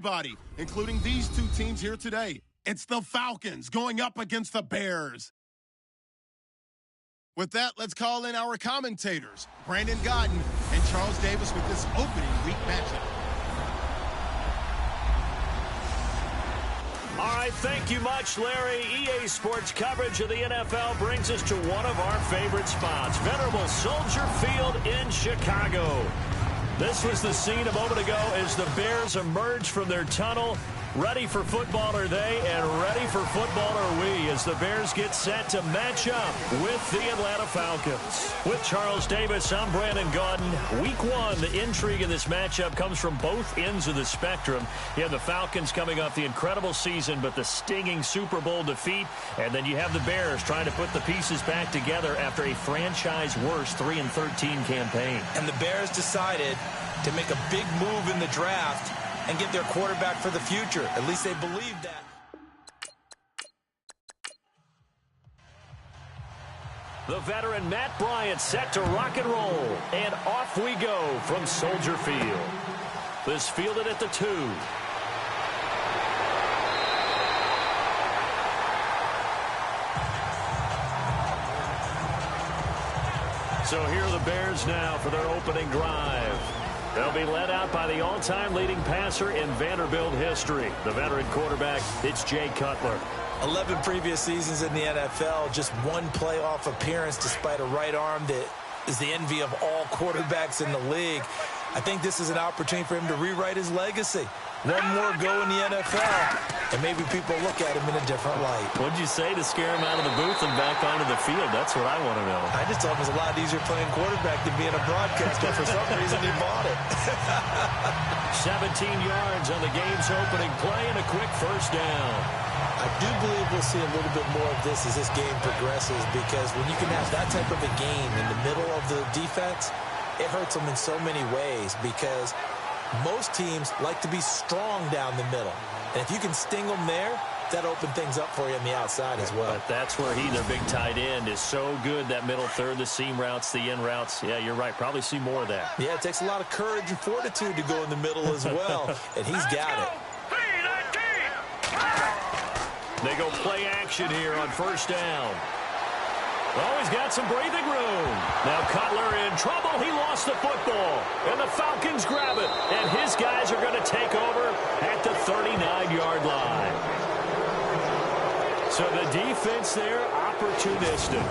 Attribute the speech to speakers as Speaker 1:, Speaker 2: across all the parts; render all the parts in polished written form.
Speaker 1: everybody, including these two teams here today. It's the Falcons going up against the Bears. With that, let's call in our commentators, Brandon Godden and Charles Davis, with this opening week matchup.
Speaker 2: All right, thank you much, Larry. EA Sports coverage of the NFL brings us to one of our favorite spots, venerable Soldier Field in Chicago. This was the scene a moment ago as the Bears emerged from their tunnel. Ready for football are they, and ready for football are we, as the Bears get set to match up with the Atlanta Falcons. With Charles Davis, I'm Brandon Gaudin. Week one, the intrigue in this matchup comes from both ends of the spectrum. You have the Falcons coming off the incredible season, but the stinging Super Bowl defeat, and then you have the Bears trying to put the pieces back together after a franchise-worst 3-13 campaign.
Speaker 3: And the Bears decided to make a big move in the draft and get their quarterback for the future. At least they believe that.
Speaker 2: The veteran Matt Bryant set to rock and roll. And off we go from Soldier Field. This fielded at the 2. So here are the Bears now for their opening drive. They'll be led out by the all-time leading passer in Vanderbilt history, the veteran quarterback. It's Jay Cutler.
Speaker 3: 11 previous seasons in the NFL, just one playoff appearance despite a right arm that is the envy of all quarterbacks in the league. I think this is an opportunity for him to rewrite his legacy. One more go in the NFL, and maybe people look at him in a different light.
Speaker 2: What'd you say to scare him out of the booth and back onto the field? That's what I want to know.
Speaker 3: I just told him it's a lot easier playing quarterback than being a broadcaster. For some reason, he bought it.
Speaker 2: 17 yards on the game's opening play and a quick first down.
Speaker 3: I do believe we'll see a little bit more of this as this game progresses, because when you can have that type of a game in the middle of the defense, it hurts them in so many ways, because most teams like to be strong down the middle. And if you can sting them there, that opens things up for you on the outside as well.
Speaker 2: But that's where their big tight end, is so good, that middle third, the seam routes, the in routes. Yeah, you're right. Probably see more of that.
Speaker 3: Yeah, it takes a lot of courage and fortitude to go in the middle as well, and he's got it.
Speaker 2: They go play action here on first down. Oh, he's got some breathing room. Now Cutler in trouble. He lost the football. And the Falcons grab it. And his guys are going to take over at the 39-yard line. So the defense there, opportunistic.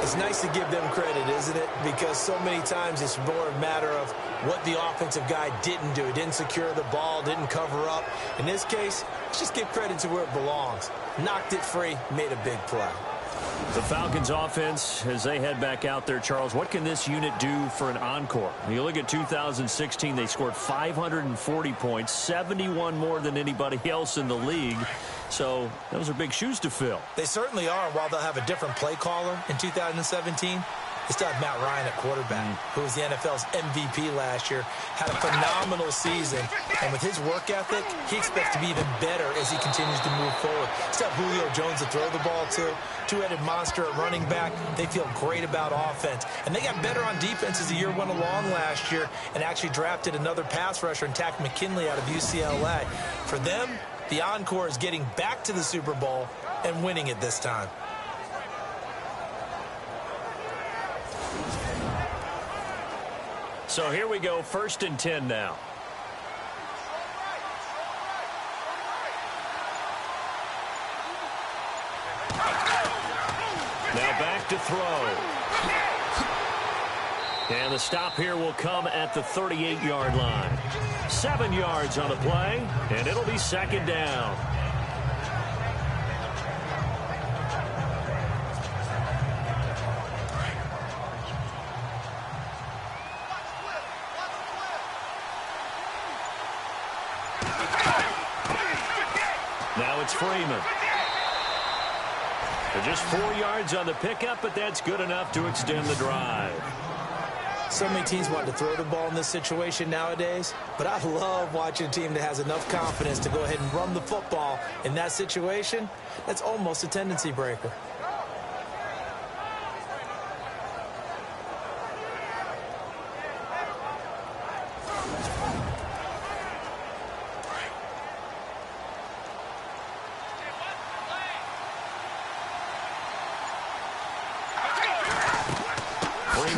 Speaker 3: It's nice to give them credit, isn't it? Because so many times it's more a matter of what the offensive guy didn't do. He didn't secure the ball, didn't cover up. In this case, let's just give credit to where it belongs. Knocked it free, made a big play.
Speaker 2: The Falcons offense, as they head back out there, Charles, what can this unit do for an encore? You look at 2016, they scored 540 points, 71 more than anybody else in the league. So those are big shoes to fill.
Speaker 3: They certainly are. While they'll have a different play caller in 2017, they still have Matt Ryan at quarterback, who was the NFL's MVP last year, had a phenomenal season. And with his work ethic, he expects to be even better as he continues to move forward. Still have Julio Jones to throw the ball to, two-headed monster at running back. They feel great about offense. And they got better on defense as the year went along last year, and actually drafted another pass rusher and Takk McKinley out of UCLA. For them, the encore is getting back to the Super Bowl and winning it this time.
Speaker 2: So here we go, 1st and 10 now. Now back to throw. And the stop here will come at the 38-yard line. 7 yards on the play, and it'll be 2nd down. Now it's Freeman. They're just 4 yards on the pickup, but that's good enough to extend the drive.
Speaker 3: So many teams want to throw the ball in this situation nowadays, but I love watching a team that has enough confidence to go ahead and run the football. In that situation, that's almost a tendency breaker.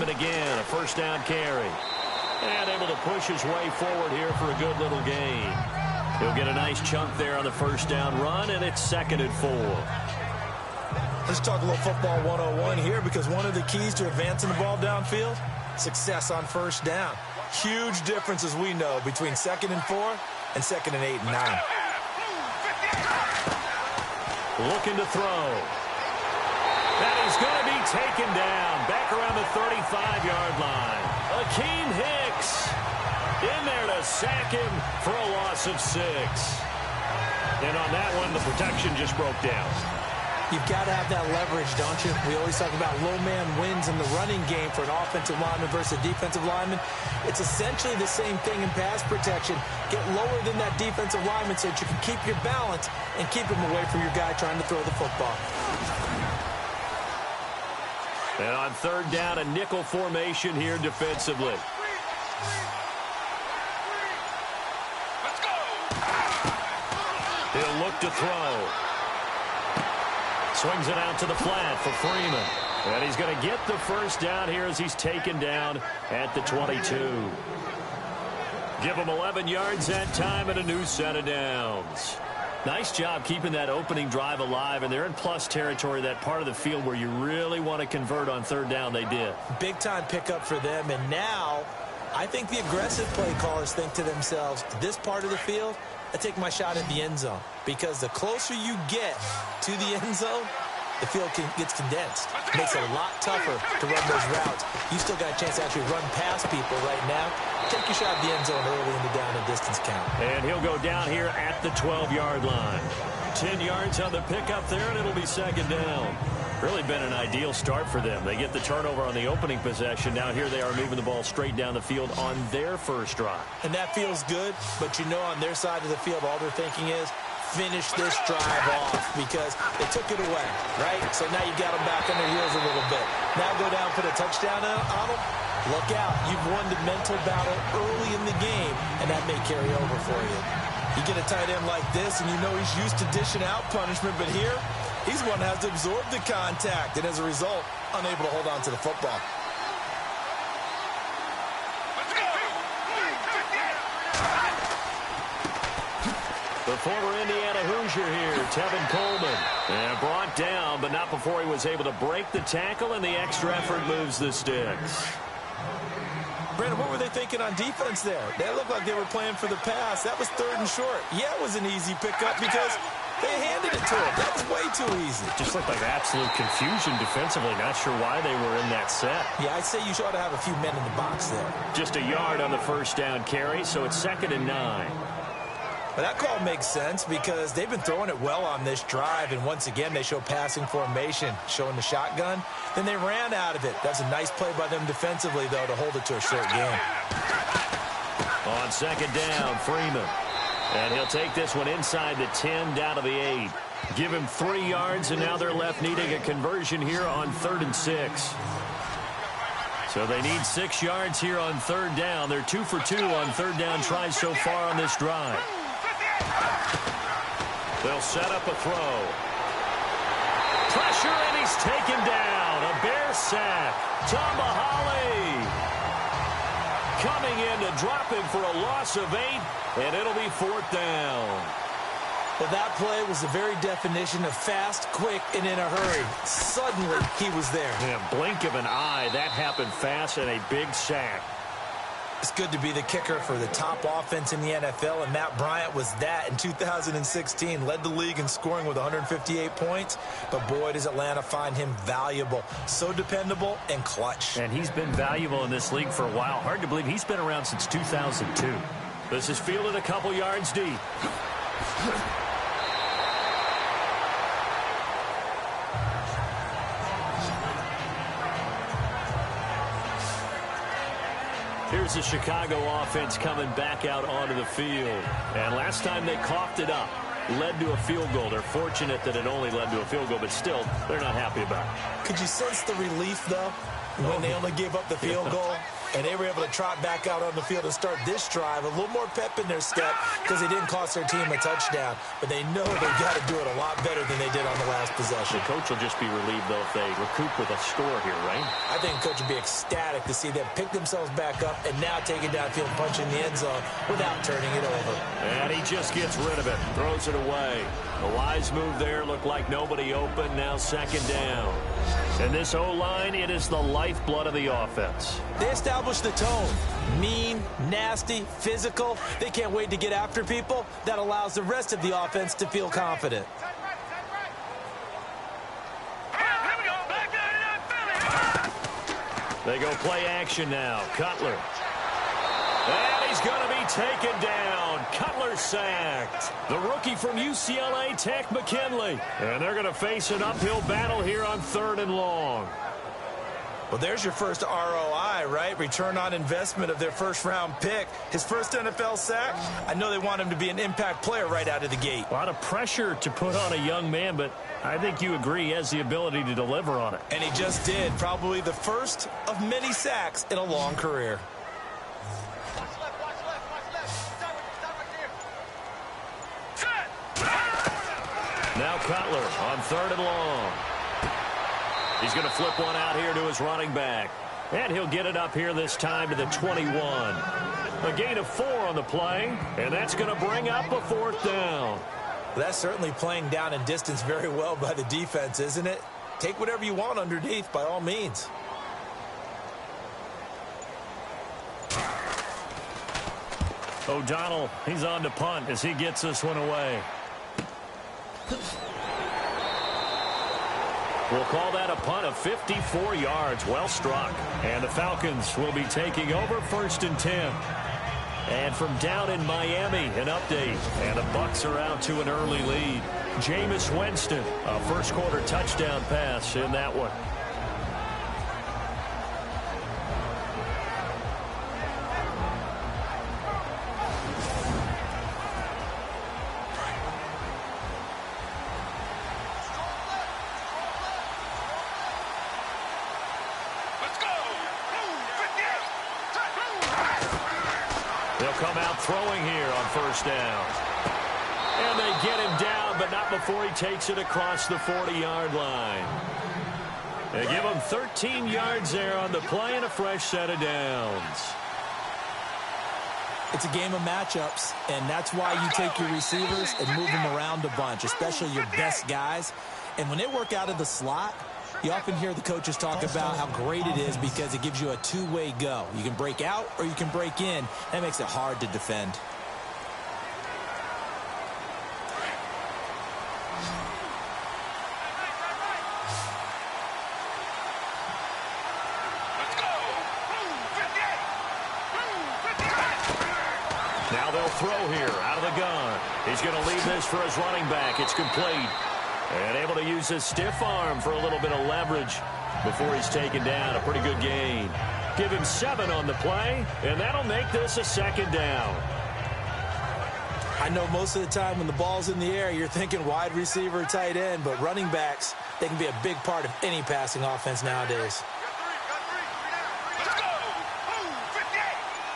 Speaker 2: Freeman again, a first down carry. And able to push his way forward here for a good little gain. He'll get a nice chunk there on the first down run, and it's 2nd and 4.
Speaker 3: Let's talk a little football 101 here, because one of the keys to advancing the ball downfield, success on first down. Huge difference, as we know, between 2nd and 4 and 2nd and 8 and 9.
Speaker 2: Looking to throw. And he's going to be taken down back around the 35-yard line. Akeem Hicks in there to sack him for a loss of 6. And on that one, the protection just broke down.
Speaker 3: You've got to have that leverage, don't you? We always talk about low man wins in the running game for an offensive lineman versus a defensive lineman. It's essentially the same thing in pass protection. Get lower than that defensive lineman so that you can keep your balance and keep him away from your guy trying to throw the football.
Speaker 2: And on 3rd down, a nickel formation here defensively.
Speaker 1: Let's go.
Speaker 2: He'll look to throw. Swings it out to the flat for Freeman. And he's going to get the first down here as he's taken down at the 22. Give him 11 yards that time and a new set of downs. Nice job keeping that opening drive alive, and they're in plus territory, that part of the field where you really want to convert on 3rd down. They did. Big-time pickup for them, and now I think the aggressive play callers think to themselves, this part of the field, I take my shot at the end zone, because the closer you get to the end zone, the field gets condensed. It makes it a lot tougher to run those routes. You still got a chance to actually run past people right now. Take your shot at the end zone early in the down and distance count. And he'll go down here at the 12-yard line. 10 yards on the pickup there, and it'll be 2nd down. Really been an ideal start for them. They get the turnover on the opening possession. Now here they are moving the ball straight down the field on their first drive. And that feels good, but you know on their side of the field all they're thinking is, finish this drive off, because they took it away, right? So now you got them back on their heels a little bit. Now go down, put a touchdown on them. Look out. You've won the mental battle early in the game, and that may carry over for you. You get a tight end like this, and you know he's used to dishing out punishment, but here, he's the one that has to absorb the contact, and as a result, unable to hold on to the football. The former Indiana Hoosier here, Tevin Coleman. And brought down, but not before he was able to break the tackle, and the extra effort moves the sticks. Brandon, what were they thinking on defense there? They looked like they were playing for the pass. That was 3rd and short. Yeah, it was an easy pickup because they handed it to him. That was way too easy. Just looked like absolute confusion defensively. Not sure why they were in that set. Yeah, I'd say you ought to have a few men in the box there. Just a yard on the first down carry, so it's 2nd and 9. But that call makes sense because they've been throwing it well on this drive, and once again they show passing formation, showing the shotgun. Then they ran out of it. That's a nice play by them defensively, though, to hold it to a short game. On 2nd down, Freeman. And he'll take this one inside the 10 down to the 8. Give him 3 yards, and now they're left needing a conversion here on 3rd and 6. So they need 6 yards here on 3rd down. They're 2 for 2 on 3rd down tries so far on this drive. They'll set up a throw. Pressure, and he's taken down. A Bear sack. Tomahali coming in to drop him for a loss of 8, and it'll be 4th down. Well, that play was the very definition of fast, quick, and in a hurry. Suddenly, he was there. In a blink of an eye, that happened fast, and a big sack. It's good to be the kicker for the top offense in the NFL, and Matt Bryant was that in 2016. Led the league in scoring with 158 points, but boy, does Atlanta find him valuable. So dependable and clutch. And he's been valuable in this league for a while. Hard to believe he's been around since 2002. This is fielded a couple yards deep. Here's the Chicago offense coming back out onto the field. And last time they coughed it up, led to a field goal. They're fortunate that it only led to a field goal, but still, they're not happy about it. Could you sense the relief, though, when they only gave up the field goal?
Speaker 3: And they were able to trot back out on the field and start this drive. A little more pep in their step because they didn't cost their team a touchdown. But they know they've got to do it a lot better than they did on the last possession.
Speaker 2: The coach will just be relieved, though, if they recoup with a score here, right?
Speaker 3: I think the coach would be ecstatic to see them pick themselves back up and now take it downfield and punch in the end zone without turning it over.
Speaker 2: And he just gets rid of it, throws it away. The wise move there, looked like nobody open, now second down. And this O-line, it is the lifeblood of the offense.
Speaker 3: They established the tone. Mean, nasty, physical. They can't wait to get after people. That allows the rest of the offense to feel confident.
Speaker 2: They go play action now. Cutler. And he's going to be taken down. Cutler sacked. The rookie from UCLA, Tech McKinley. And they're going to face an uphill battle here on 3rd and long.
Speaker 3: Well, there's your first ROI, right? Return on investment of their first-round pick. His first NFL sack. I know they want him to be an impact player right out of the gate.
Speaker 2: A lot of pressure to put on a young man, but I think you agree he has the ability to deliver on it.
Speaker 3: And he just did. Probably the first of many sacks in a long career.
Speaker 2: Now Cutler on 3rd and long. He's going to flip one out here to his running back. And he'll get it up here this time to the 21. A gain of 4 on the play, and that's going to bring up a 4th down.
Speaker 3: That's certainly playing down and distance very well by the defense, isn't it? Take whatever you want underneath, by all means.
Speaker 2: O'Donnell, he's on to punt as he gets this one away. We'll call that a punt of 54 yards. Well struck. And the Falcons will be taking over 1st and 10. And from down in Miami, an update. And the Bucs are out to an early lead. Jameis Winston, a first-quarter touchdown pass in that one. Come out throwing here on 1st down. And they get him down, but not before he takes it across the 40-yard line. They give him 13 yards there on the play and a fresh set of downs.
Speaker 3: It's a game of matchups, and that's why you take your receivers and move them around a bunch, especially your best guys. And when they work out of the slot, you often hear the coaches talk about how great it is because it gives you a two-way go. You can break out or you can break in. That makes it hard to defend.
Speaker 2: Now they'll throw here out of the gun. He's going to leave this for his running back. It's complete. And able to use his stiff arm for a little bit of leverage before he's taken down. A pretty good gain. Give him 7 on the play, and that'll make this a 2nd down.
Speaker 3: I know most of the time when the ball's in the air, you're thinking wide receiver, tight end, but running backs, they can be a big part of any passing offense nowadays.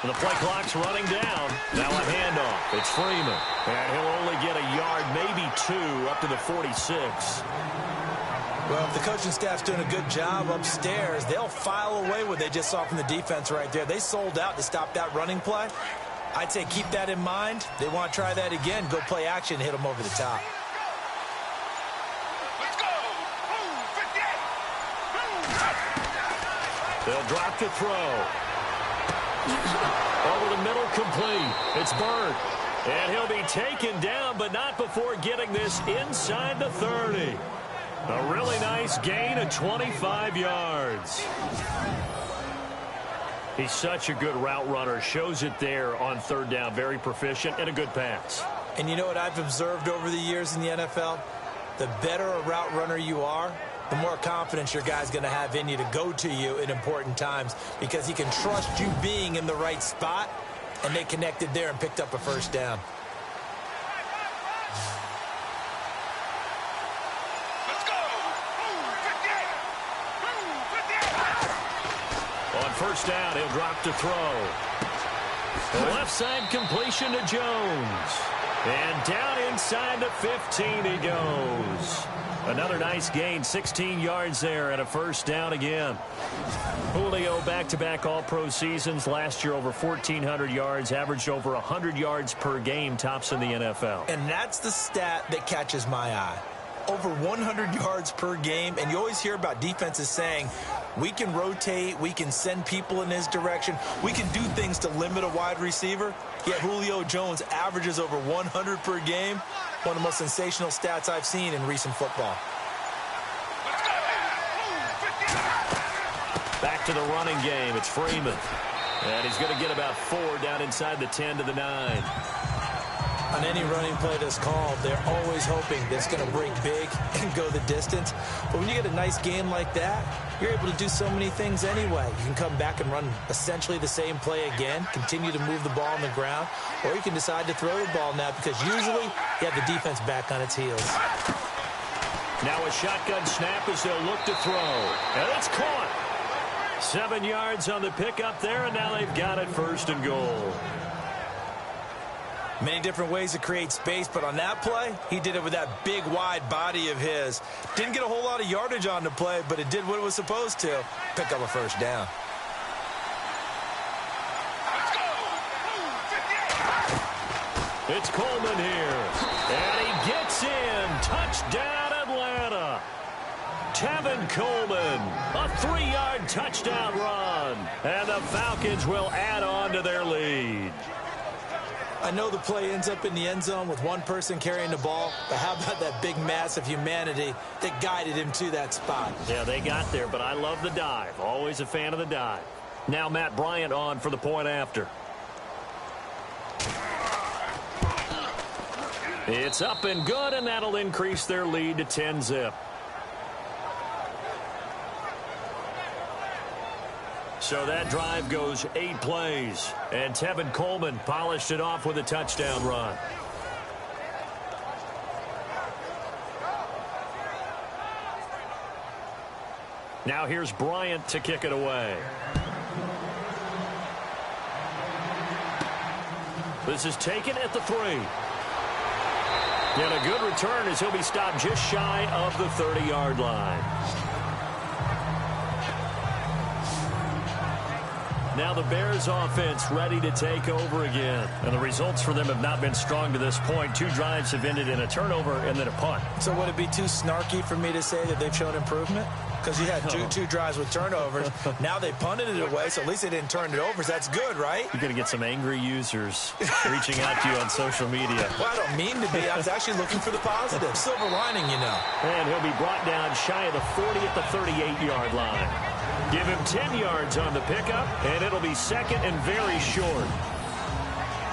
Speaker 2: And the play clock's running down. Now a handoff. It's Freeman. And he'll only get a yard, maybe 2, up to the 46.
Speaker 3: Well, if the coaching staff's doing a good job upstairs, they'll file away what they just saw from the defense right there. They sold out to stop that running play. I'd say keep that in mind. They want to try that again. Go play action, hit them over the top.
Speaker 2: They'll drop to throw. Over the middle, complete. It's Bird. And he'll be taken down, but not before getting this inside the 30. A really nice gain of 25 yards. He's such a good route runner. Shows it there on 3rd down. Very proficient and a good pass.
Speaker 3: And you know what I've observed over the years in the NFL? The better a route runner you are, the more confidence your guy's going to have in you to go to you in important times because he can trust you being in the right spot, and they connected there and picked up a 1st down.
Speaker 2: On first down. He'll drop to throw. The left side completion to Jones. And down inside the 15 he goes. Another nice gain, 16 yards there and a first down again. Julio back-to-back all-pro seasons. Last year over 1,400 yards, averaged over 100 yards per game, tops in the NFL.
Speaker 3: And that's the stat that catches my eye. Over 100 yards per game, and you always hear about defenses saying, we can rotate, we can send people in his direction, we can do things to limit a wide receiver, yet Julio Jones averages over 100 per game. One of the most sensational stats I've seen in recent football.
Speaker 2: Back to the running game. It's Freeman. And he's going to get about 4 down inside the 10 to the 9.
Speaker 3: On any running play that's called, they're always hoping that it's going to break big and go the distance. But when you get a nice game like that, you're able to do so many things anyway. You can come back and run essentially the same play again, continue to move the ball on the ground, or you can decide to throw the ball now because usually you have the defense back on its heels.
Speaker 2: Now a shotgun snap as they'll look to throw. And it's caught. 7 yards on the pickup there, and now they've got it first and goal.
Speaker 3: Many different ways to create space, but on that play, he did it with that big, wide body of his. Didn't get a whole lot of yardage on the play, but it did what it was supposed to. Pick up a first down.
Speaker 2: It's Coleman here, and he gets in. Touchdown, Atlanta. Tevin Coleman, a 3-yard touchdown run, and the Falcons will add on to their lead.
Speaker 3: I know the play ends up in the end zone with one person carrying the ball, but how about that big mass of humanity that guided him to that spot?
Speaker 2: Yeah, they got there, but I love the dive. Always a fan of the dive. Now Matt Bryant on for the point after. It's up and good, and that'll increase their lead to 10-zip. So that drive goes 8 plays, and Tevin Coleman polished it off with a touchdown run. Now here's Bryant to kick it away. This is taken at the 3. And a good return as he'll be stopped just shy of the 30-yard line. Now the Bears offense ready to take over again. And the results for them have not been strong to this point. 2 drives have ended in a turnover and then a punt.
Speaker 3: So would it be too snarky for me to say that they've shown improvement? Because you had two drives with turnovers. Now they punted it away, so at least they didn't turn it over. So that's good, right?
Speaker 2: You're going to get some angry users reaching out to you on social media.
Speaker 3: Well, I don't mean to be. I was actually looking for the positive. Silver lining, you know.
Speaker 2: And he'll be brought down shy of the 40 at the 38-yard line. Give him 10 yards on the pickup, and it'll be second and very short.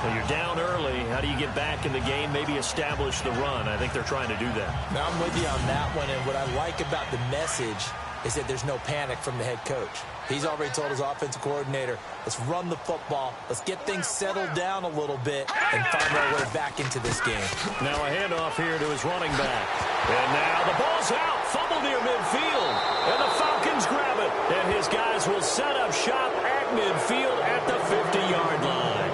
Speaker 2: Well, you're down early. How do you get back in the game, maybe establish the run? I think they're trying to do that.
Speaker 3: Now, I'm with you on that one, and what I like about the message is that there's no panic from the head coach. He's already told his offensive coordinator, let's run the football, let's get things settled down a little bit, and find our way back into this game.
Speaker 2: Now a handoff here to his running back. And now the ball's out, fumble near midfield, and the Falcons grab it. And his guys will set up shop at midfield at the 50-yard line.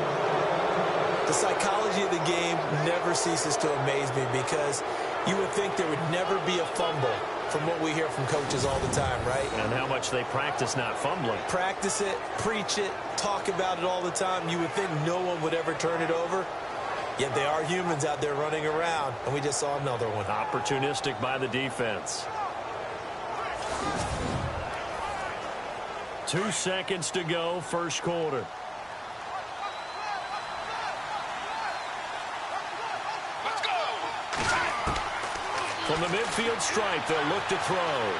Speaker 3: The psychology of the game never ceases to amaze me because you would think there would never be a fumble from what we hear from coaches all the time, right?
Speaker 2: And how much they practice not fumbling.
Speaker 3: Practice it, preach it, talk about it all the time. You would think no one would ever turn it over. Yet they are humans out there running around, and we just saw another one.
Speaker 2: Opportunistic by the defense. 2 seconds to go, first quarter. From the midfield stripe, they'll look to throw.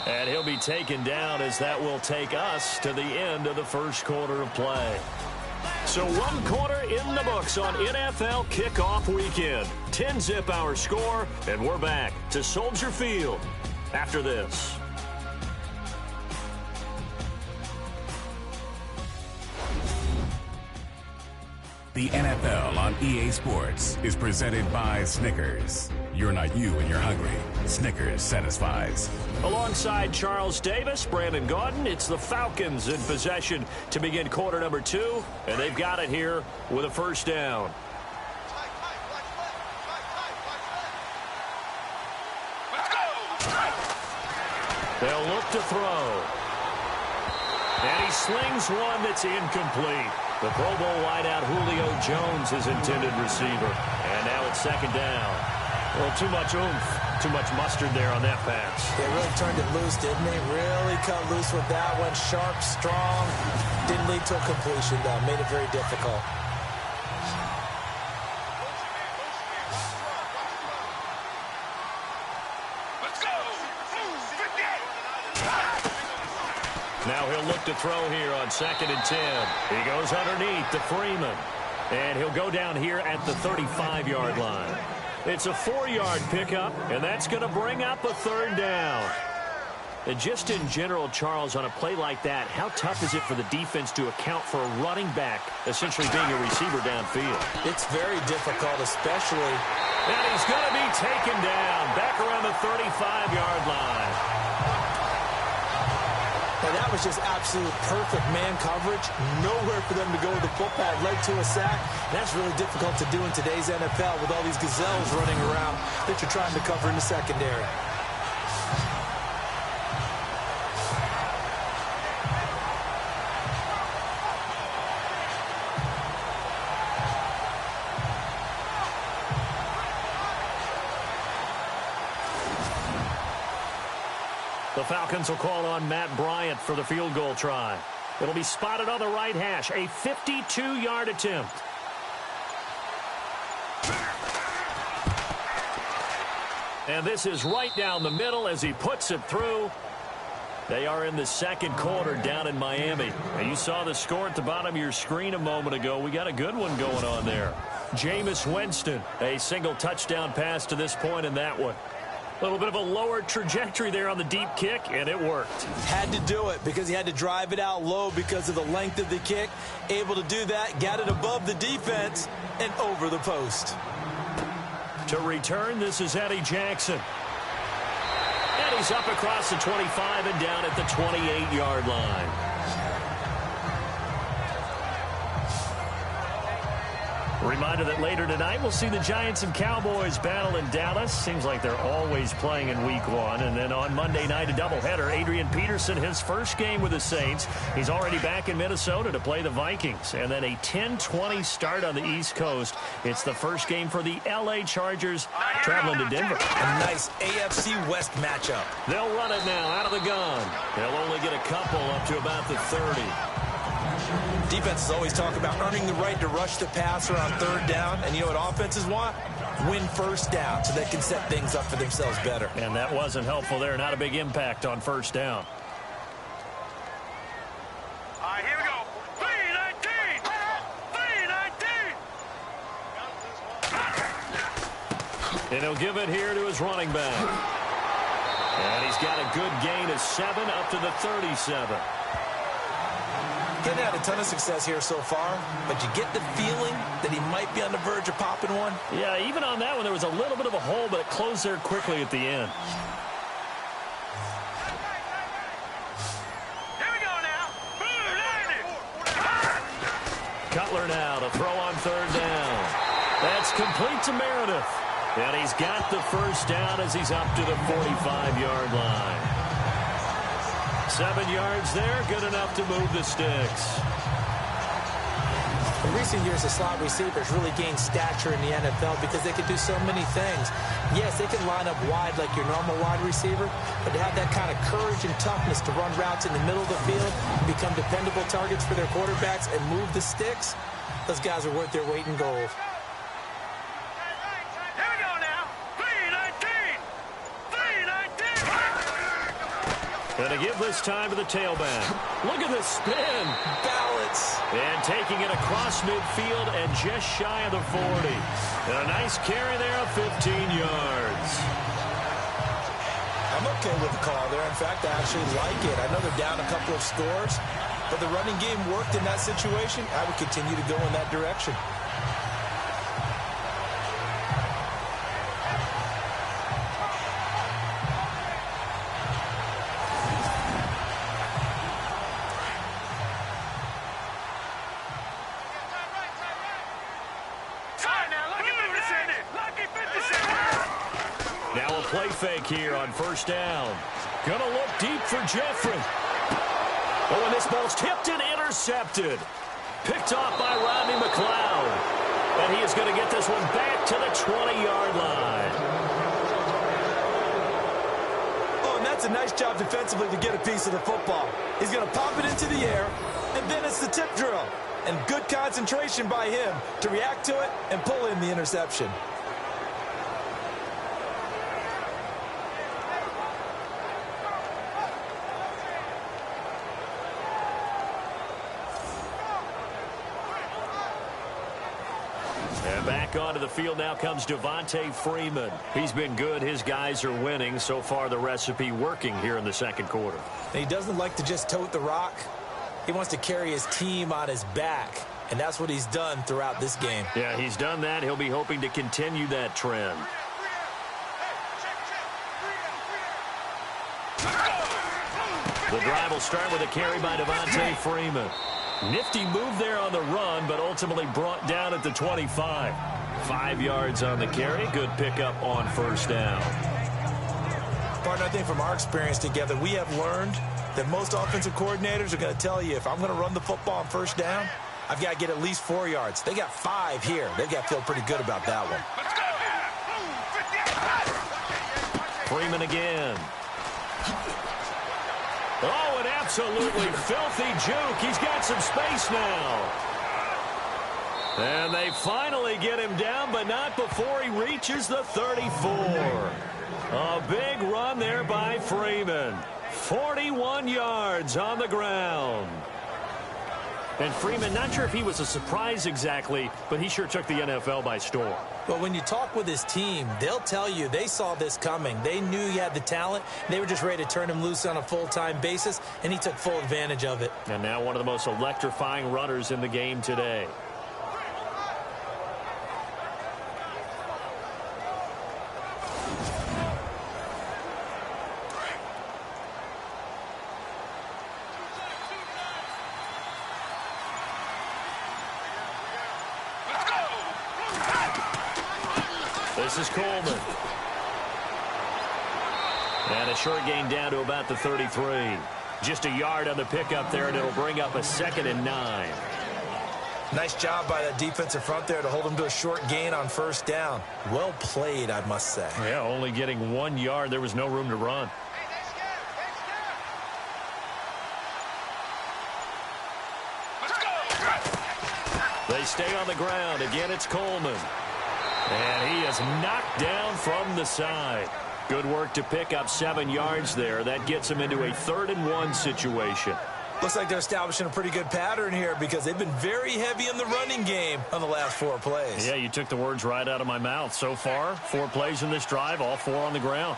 Speaker 2: And he'll be taken down as that will take us to the end of the first quarter of play. So 1 quarter in the books on NFL kickoff weekend. 10-zip our score, and we're back to Soldier Field after this.
Speaker 4: The NFL on EA Sports is presented by Snickers. You're not you when you're hungry. Snickers satisfies.
Speaker 2: Alongside Charles Davis, Brandon Gaudin, it's the Falcons in possession to begin quarter number 2, and they've got it here with a first down. They'll look to throw. And he slings one that's incomplete. The Pro Bowl wideout Julio Jones, his intended receiver. And now it's second down. Well, too much oomph, too much mustard there on that pass.
Speaker 3: They really turned it loose, didn't they? Really cut loose with that one. Sharp, strong. Didn't lead to a completion, though. Made it very difficult.
Speaker 2: Now he'll look to throw here on 2nd and 10. He goes underneath to Freeman. And he'll go down here at the 35-yard line. It's a 4-yard pickup, and that's going to bring up a third down. And just in general, Charles, on a play like that, how tough is it for the defense to account for a running back essentially being a receiver downfield?
Speaker 3: It's very difficult, especially.
Speaker 2: And he's going to be taken down back around the 35-yard line.
Speaker 3: And that was just absolute perfect man coverage. Nowhere for them to go with the football. Led to a sack. That's really difficult to do in today's NFL with all these gazelles running around that you're trying to cover in the secondary.
Speaker 2: The Falcons will call on Matt Bryant for the field goal try. It'll be spotted on the right hash, a 52-yard attempt. And this is right down the middle as he puts it through. They are in the second quarter down in Miami. And you saw the score at the bottom of your screen a moment ago. We got a good one going on there. Jameis Winston, a single touchdown pass to this point in that one. A little bit of a lower trajectory there on the deep kick, and it worked.
Speaker 3: Had to do it because he had to drive it out low because of the length of the kick. Able to do that, got it above the defense, and over the post.
Speaker 2: To return, this is Eddie Jackson. And he's up across the 25 and down at the 28-yard line. Reminder that later tonight we'll see the Giants and Cowboys battle in Dallas. Seems like they're always playing in week 1. And then on Monday night, a doubleheader. Adrian Peterson, his first game with the Saints. He's already back in Minnesota to play the Vikings. And then a 10-20 start on the East Coast. It's the first game for the L.A. Chargers traveling to Denver.
Speaker 3: A nice AFC West matchup.
Speaker 2: They'll run it now out of the gun. They'll only get a couple up to about the 30.
Speaker 3: Defenses always talk about earning the right to rush the passer on third down. And you know what offenses want? Win first down so they can set things up for themselves better.
Speaker 2: And that wasn't helpful there. Not a big impact on first down.
Speaker 5: All right, here we go. 3-19! 3-19!
Speaker 2: And he'll give it here to his running back. And he's got a good gain of 7 up to the 37.
Speaker 3: Hasn't had a ton of success here so far, but you get the feeling that he might be on the verge of popping one.
Speaker 2: Yeah, even on that one, there was a little bit of a hole, but it closed there quickly at the end.
Speaker 5: Here we go now. 90.
Speaker 2: Cutler now to throw on third down. That's complete to Meredith. And he's got the first down as he's up to the 45-yard line. 7 yards there, good enough to move the sticks.
Speaker 3: In recent years, the slot receivers really gained stature in the NFL because they can do so many things. Yes, they can line up wide like your normal wide receiver, but to have that kind of courage and toughness to run routes in the middle of the field, become dependable targets for their quarterbacks, and move the sticks, those guys are worth their weight in gold.
Speaker 2: And to give this time to the tailback. Look at the spin.
Speaker 3: Balance.
Speaker 2: And taking it across midfield and just shy of the 40. And a nice carry there of 15 yards.
Speaker 3: I'm okay with the call there. In fact, I actually like it. I know they're down a couple of scores, but the running game worked in that situation. I would continue to go in that direction.
Speaker 2: Now a play fake here on first down. Gonna look deep for Jeffrey. Oh, and this ball's tipped and intercepted. Picked off by Rodney McLeod. And he is going to get this one back to the 20-yard line.
Speaker 3: Oh, and that's a nice job defensively to get a piece of the football. He's going to pop it into the air, and then it's the tip drill. And good concentration by him to react to it and pull in the interception.
Speaker 2: And back onto the field now comes Devontae Freeman. He's been good. His guys are winning. So far, the recipe working here in the second quarter.
Speaker 3: And he doesn't like to just tote the rock. He wants to carry his team on his back, and that's what he's done throughout this game.
Speaker 2: Yeah, he's done that. He'll be hoping to continue that trend. The drive will start with a carry by Devontae Freeman. Nifty move there on the run, but ultimately brought down at the 25. 5 yards on the carry. Good pickup on first down.
Speaker 3: Partner, I think from our experience together, we have learned that most offensive coordinators are going to tell you, if I'm going to run the football on first down, I've got to get at least 4 yards. They got 5 here. They've got to feel pretty good about that one.
Speaker 2: Freeman again. Oh, an absolutely filthy juke. He's got some space now. And they finally get him down, but not before he reaches the 34. A big run there by Freeman. 41 yards on the ground. And Freeman, not sure if he was a surprise exactly, but he sure took the NFL by storm.
Speaker 3: But when you talk with his team, they'll tell you they saw this coming. They knew he had the talent. They were just ready to turn him loose on a full-time basis, and he took full advantage of it.
Speaker 2: And now one of the most electrifying runners in the game today. This is Coleman. And a short gain down to about the 33. Just a yard on the pickup there, and it'll bring up a 2nd and 9.
Speaker 3: Nice job by that defensive front there to hold him to a short gain on first down. Well played, I must say.
Speaker 2: Yeah, only getting 1 yard. There was no room to run. They stay on the ground. Again, it's Coleman. And he is knocked down from the side. Good work to pick up 7 yards there. That gets him into a 3rd and 1 situation.
Speaker 3: Looks like they're establishing a pretty good pattern here because they've been very heavy in the running game on the last 4 plays.
Speaker 2: Yeah, you took the words right out of my mouth. So far, 4 plays in this drive, all 4 on the ground.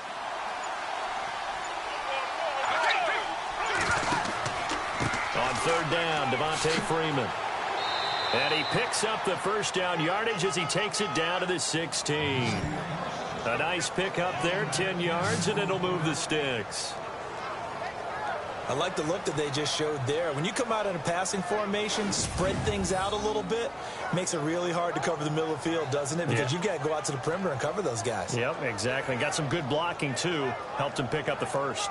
Speaker 2: On 3rd down, Devontae Freeman. And he picks up the first down yardage as he takes it down to the 16. A nice pickup there, 10 yards, and it'll move the sticks.
Speaker 3: I like the look that they just showed there. When you come out in a passing formation, spread things out a little bit, makes it really hard to cover the middle of the field, doesn't it? Because you've got to go out to the perimeter and cover those guys.
Speaker 2: Yep, exactly. Got some good blocking, too. Helped him pick up the first.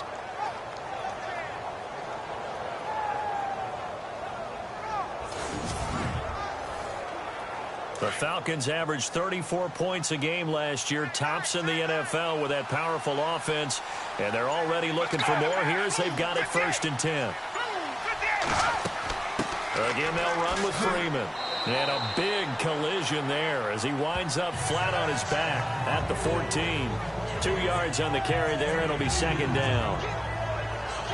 Speaker 2: The Falcons averaged 34 points a game last year, tops in the NFL with that powerful offense, and they're already looking for more here as they've got it 1st and 10. Again, they'll run with Freeman. And a big collision there as he winds up flat on his back at the 14. 2 yards on the carry there, and it'll be 2nd down.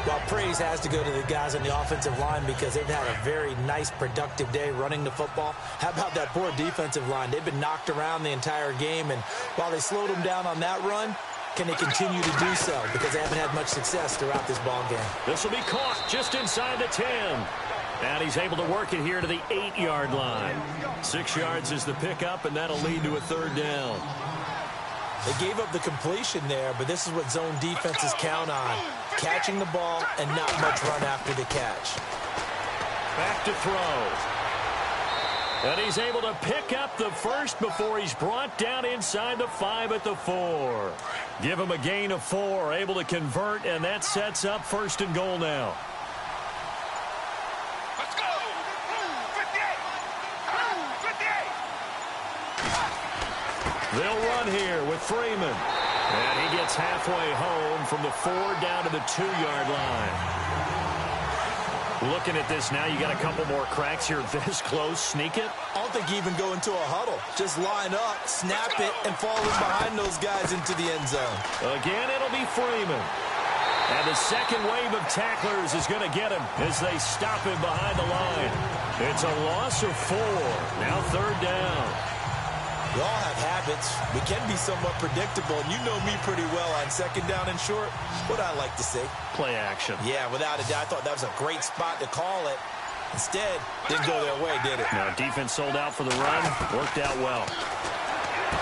Speaker 3: Well, praise has to go to the guys on the offensive line because they've had a very nice, productive day running the football. How about that poor defensive line? They've been knocked around the entire game, and while they slowed them down on that run, can they continue to do so? Because they haven't had much success throughout this ball game.
Speaker 2: This will be caught just inside the 10. And he's able to work it here to the 8-yard line. 6 yards is the pickup, and that'll lead to a 3rd down.
Speaker 3: They gave up the completion there, but this is what zone defenses count on. Catching the ball and not much run after the catch.
Speaker 2: Back to throw. And he's able to pick up the first before he's brought down inside the 5 at the 4. Give him a gain of 4, able to convert, and that sets up 1st and goal now.
Speaker 5: Let's go! 58! 58!
Speaker 2: They'll run here with Freeman. And he gets halfway home from the 4 down to the 2-yard line. Looking at this now, you got a couple more cracks here this close. Sneak it.
Speaker 3: I don't think you even go into a huddle. Just line up, snap it, and fall in behind those guys into the end zone.
Speaker 2: Again, it'll be Freeman. And the second wave of tacklers is going to get him as they stop him behind the line. It's a loss of 4. Now 3rd down.
Speaker 3: We all have habits. We can be somewhat predictable, and you know me pretty well on 2nd down and short. What I like to say?
Speaker 2: Play action.
Speaker 3: Yeah, without a doubt. I thought that was a great spot to call it. Instead, didn't go their way, did it?
Speaker 2: Now, defense sold out for the run. Worked out well.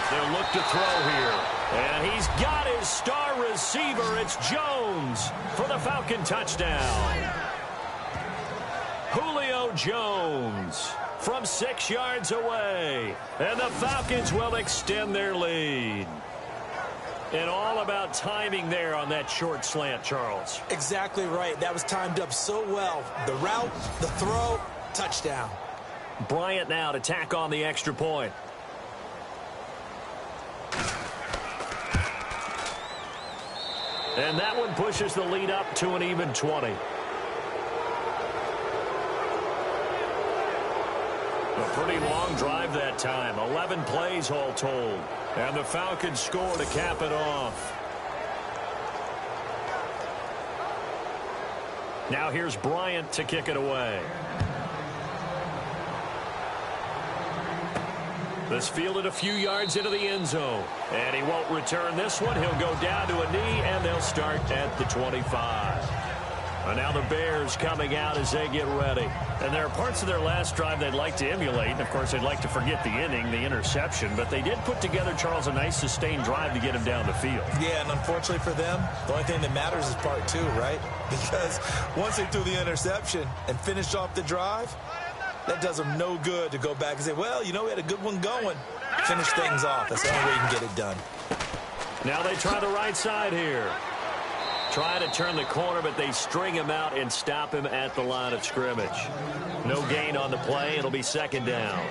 Speaker 2: They'll look to throw here. And he's got his star receiver. It's Jones for the Falcon touchdown. Julio Jones from 6 yards away. And the Falcons will extend their lead. And all about timing there on that short slant, Charles.
Speaker 3: Exactly right. That was timed up so well. The route, the throw, touchdown.
Speaker 2: Bryant now to tack on the extra point. And that one pushes the lead up to an even 20. A pretty long drive that time. 11 plays all told. And the Falcons score to cap it off. Now here's Bryant to kick it away. This fielded a few yards into the end zone. And he won't return this one. He'll go down to a knee, and they'll start at the 25. And now the Bears coming out as they get ready. And there are parts of their last drive they'd like to emulate. And, of course, they'd like to forget the inning, the interception. But they did put together, Charles, a nice sustained drive to get him down the field.
Speaker 3: Yeah, and unfortunately for them, the only thing that matters is part 2, right? Because once they threw the interception and finished off the drive, that does them no good to go back and say, well, you know, we had a good one going. Finish things off. That's the only way you can get it done.
Speaker 2: Now they try the right side here. Try to turn the corner, but they string him out and stop him at the line of scrimmage. No gain on the play. It'll be 2nd down.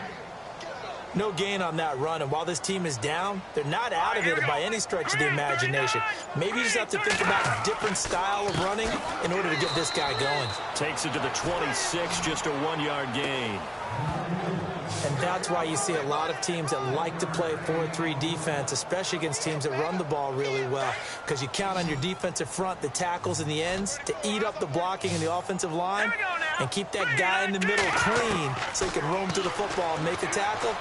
Speaker 3: No gain on that run, and while this team is down, they're not out of it by any stretch of the imagination. Maybe you just have to think about a different style of running in order to get this guy going.
Speaker 2: Takes it to the 26, just a 1-yard gain.
Speaker 3: And that's why you see a lot of teams that like to play 4-3 defense, especially against teams that run the ball really well, because you count on your defensive front, the tackles and the ends, to eat up the blocking in the offensive line and keep that guy in the middle clean so he can roam through the football and make a tackle.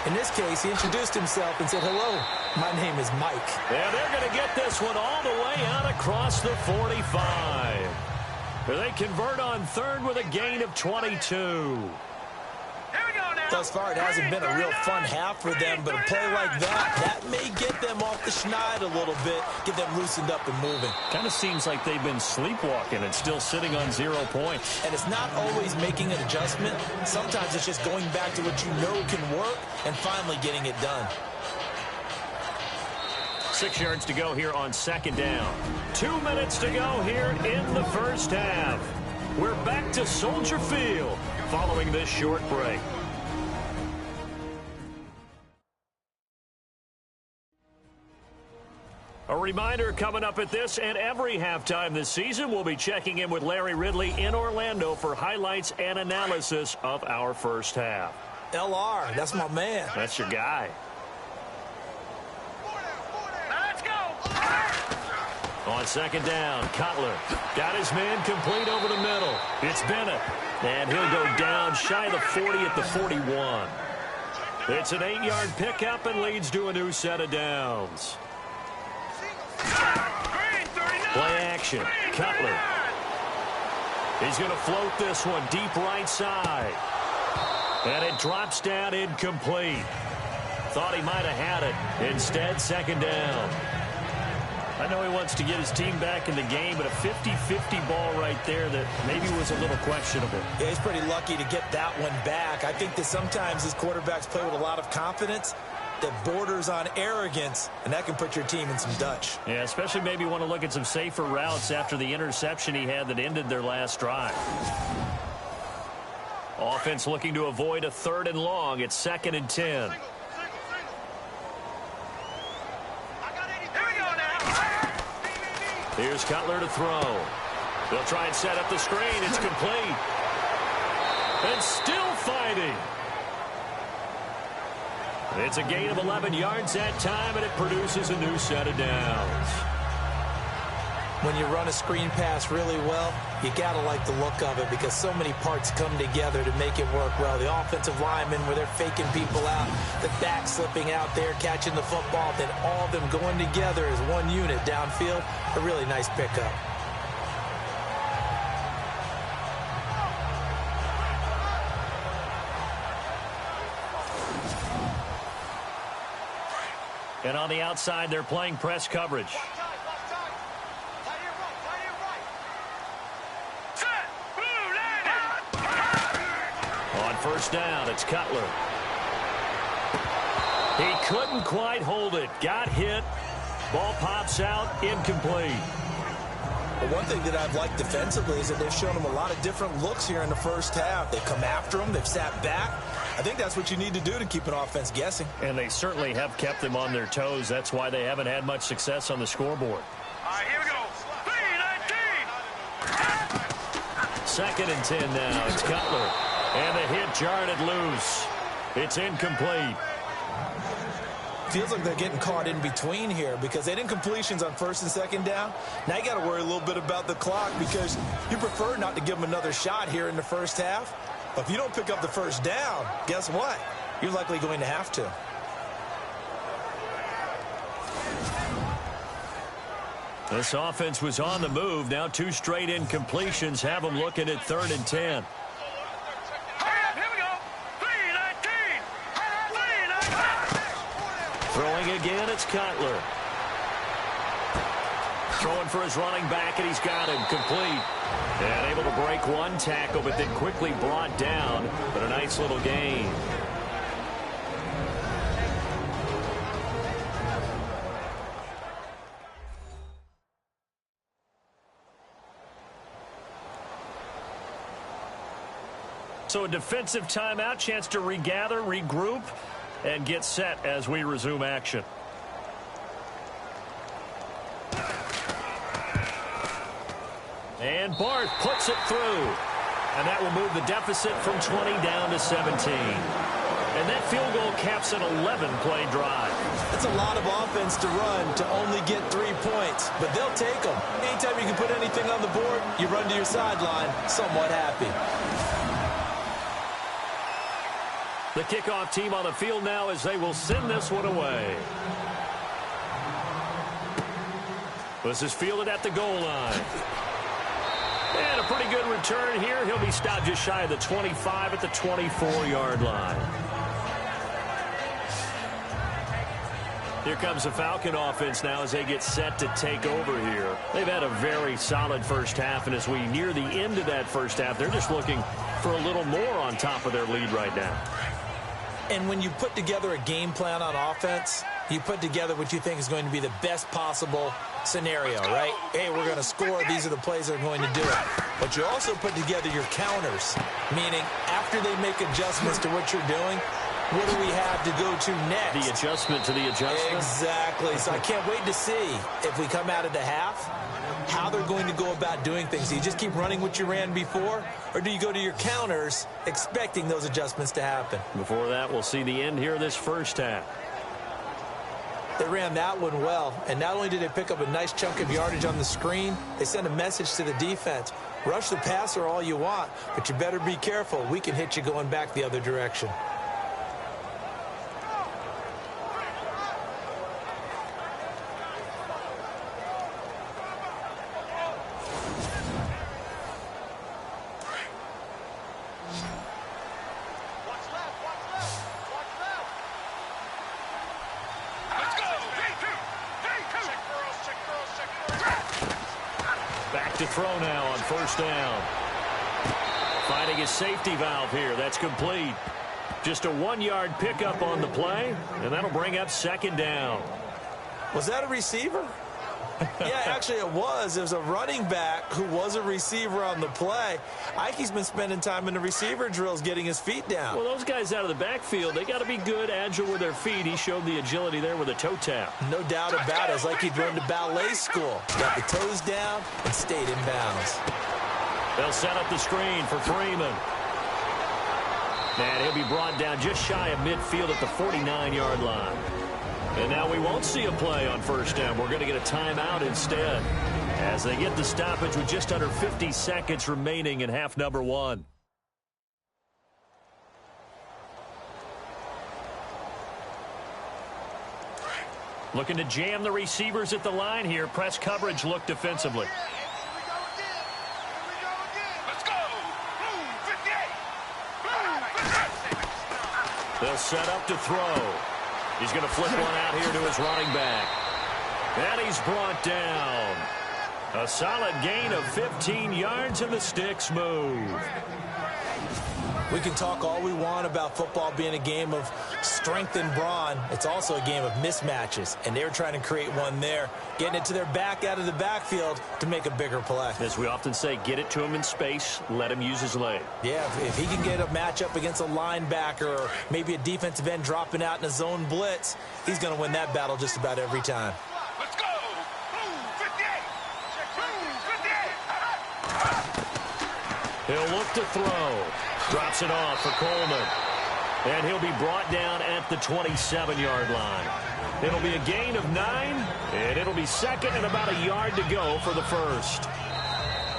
Speaker 3: In this case, he introduced himself and said, hello, my name is Mike.
Speaker 2: Yeah, they're going to get this one all the way out across the 45. They convert on 3rd with a gain of 22.
Speaker 3: Thus far, it hasn't been a real fun half for them, but a play like that may get them off the schneid a little bit, get them loosened up and moving.
Speaker 2: Kind of seems like they've been sleepwalking and still sitting on 0 points.
Speaker 3: And it's not always making an adjustment. Sometimes it's just going back to what you know can work and finally getting it done.
Speaker 2: 6 yards to go here on 2nd down. 2 minutes to go here in the first half. We're back to Soldier Field following this short break. A reminder coming up at this and every halftime this season, we'll be checking in with Larry Ridley in Orlando for highlights and analysis of our first half.
Speaker 3: LR, that's my man.
Speaker 2: That's your guy.
Speaker 5: Let's go!
Speaker 2: On 2nd down, Cutler got his man complete over the middle. It's Bennett, and he'll go down shy of the 40 at the 41. It's an 8-yard pickup and leads to a new set of downs. Play action. Cutler. He's going to float this one deep right side. And it drops down incomplete. Thought he might have had it. Instead, 2nd down. I know he wants to get his team back in the game, but a 50-50 ball right there that maybe was a little questionable.
Speaker 3: Yeah, he's pretty lucky to get that one back. I think that sometimes these quarterbacks play with a lot of confidence that borders on arrogance, and that can put your team in some Dutch.
Speaker 2: Yeah, especially maybe want to look at some safer routes after the interception he had that ended their last drive. Offense looking to avoid a 3rd and long. It's 2nd and 10. Here's Cutler to throw. They'll try and set up the screen. It's complete. And still fighting. It's a gain of 11 yards that time, and it produces a new set of downs.
Speaker 3: When you run a screen pass really well, you got to like the look of it because so many parts come together to make it work well. The offensive linemen, where they're faking people out, the back slipping out there, catching the football, then all of them going together as one unit downfield. A really nice pickup.
Speaker 2: And on the outside, they're playing press coverage. On 1st down, it's Cutler. He couldn't quite hold it. Got hit. Ball pops out. Incomplete.
Speaker 3: But one thing that I've liked defensively is that they've shown him a lot of different looks here in the first half. They've come after him. They've sat back. I think that's what you need to do to keep an offense guessing.
Speaker 2: And they certainly have kept them on their toes. That's why they haven't had much success on the scoreboard.
Speaker 5: All right, here we go.
Speaker 2: 2nd and 10 now. It's Cutler. And the hit jarred it loose. It's incomplete.
Speaker 3: Feels like they're getting caught in between here because they didn't completions on 1st and 2nd down. Now you got to worry a little bit about the clock because you prefer not to give them another shot here in the first half. But if you don't pick up the 1st down, guess what? You're likely going to have to.
Speaker 2: This offense was on the move. Now 2 straight incompletions have them looking at 3rd and 10. Throwing again, it's Cutler. Throwing for his running back, and he's got him complete. And able to break one tackle, but then quickly brought down. But a nice little gain. So a defensive timeout, chance to regather, regroup, and get set as we resume action. And Barth puts it through. And that will move the deficit from 20 down to 17. And that field goal caps an 11-play drive.
Speaker 3: That's a lot of offense to run to only get 3 points, but they'll take them. Anytime you can put anything on the board, you run to your sideline somewhat happy.
Speaker 2: The kickoff team on the field now as they will send this one away. This is fielded at the goal line. And a pretty good return here. He'll be stopped just shy of the 25 at the 24-yard line. Here comes the Falcon offense now as they get set to take over here. They've had a very solid first half, and as we near the end of that first half, they're just looking for a little more on top of their lead right now.
Speaker 3: And when you put together a game plan on offense, you put together what you think is going to be the best possible scenario, right? Hey, we're going to score. These are the plays that are going to do it. But you also put together your counters, meaning after they make adjustments to what you're doing, what do we have to go to next?
Speaker 2: The adjustment to the adjustment?
Speaker 3: Exactly. So I can't wait to see if we come out of the half, how they're going to go about doing things. Do you just keep running what you ran before, or do you go to your counters expecting those adjustments to happen?
Speaker 2: Before that, we'll see the end here of this first half.
Speaker 3: They ran that one well, and not only did they pick up a nice chunk of yardage on the screen, they sent a message to the defense. Rush the passer all you want, but you better be careful. We can hit you going back the other direction.
Speaker 2: Back to throw now on first down. Finding his safety valve here. That's complete. Just a 1-yard pickup on the play, and that'll bring up second down.
Speaker 3: Was that a receiver? Yeah, actually it was. It was a running back who was a receiver on the play. Ikey's been spending time in the receiver drills getting his feet down.
Speaker 2: Well, those guys out of the backfield, they got to be good, agile with their feet. He showed the agility there with a toe tap.
Speaker 3: No doubt about it. It's like he'd run to ballet school. Got the toes down and stayed in bounds.
Speaker 2: They'll set up the screen for Freeman. And he'll be brought down just shy of midfield at the 49-yard line. And now we won't see a play on first down. We're going to get a timeout instead as they get the stoppage with just under 50 seconds remaining in half number 1. Looking to jam the receivers at the line here. Press coverage look defensively.
Speaker 5: Let's go. Blue 58.
Speaker 2: They'll set up to throw. He's going to flip one out here to his running back. And he's brought down. A solid gain of 15 yards, and the sticks move.
Speaker 3: We can talk all we want about football being a game of strength and brawn. It's also a game of mismatches, and they're trying to create one there, getting it to their back out of the backfield to make a bigger play.
Speaker 2: As we often say, get it to him in space, let him use his leg.
Speaker 3: Yeah, if he can get a matchup against a linebacker or maybe a defensive end dropping out in a zone blitz, he's going to win that battle just about every time.
Speaker 5: Let's go. Blue 58. Blue 58.
Speaker 2: He'll look to throw. Drops it off for Coleman. And he'll be brought down at the 27-yard line. It'll be a gain of 9, and it'll be second and about a yard to go for the first.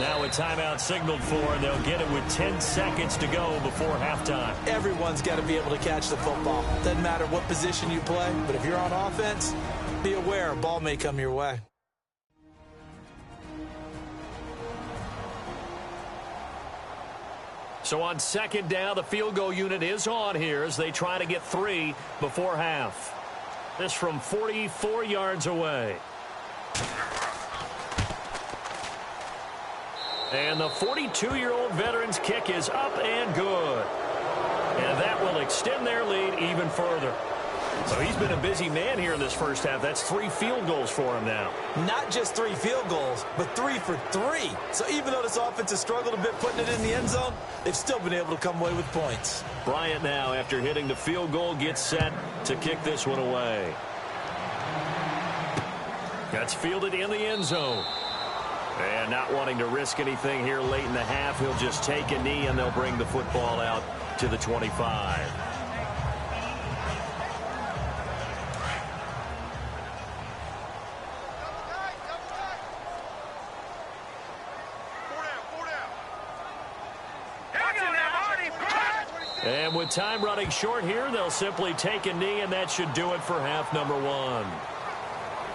Speaker 2: Now a timeout signaled for, and they'll get it with 10 seconds to go before halftime.
Speaker 3: Everyone's got to be able to catch the football. Doesn't matter what position you play, but if you're on offense, be aware a ball may come your way.
Speaker 2: So on second down, the field goal unit is on here as they try to get 3 before half. This from 44 yards away. And the 42-year-old veteran's kick is up and good. And that will extend their lead even further. So he's been a busy man here in this first half. That's 3 field goals for him now.
Speaker 3: Not just 3 field goals, but 3 for 3. So even though this offense has struggled a bit putting it in the end zone, they've still been able to come away with points.
Speaker 2: Bryant now, after hitting the field goal, gets set to kick this one away. That's fielded in the end zone. And not wanting to risk anything here late in the half, he'll just take a knee and they'll bring the football out to the 25. And with time running short here, they'll simply take a knee, and that should do it for half number 1.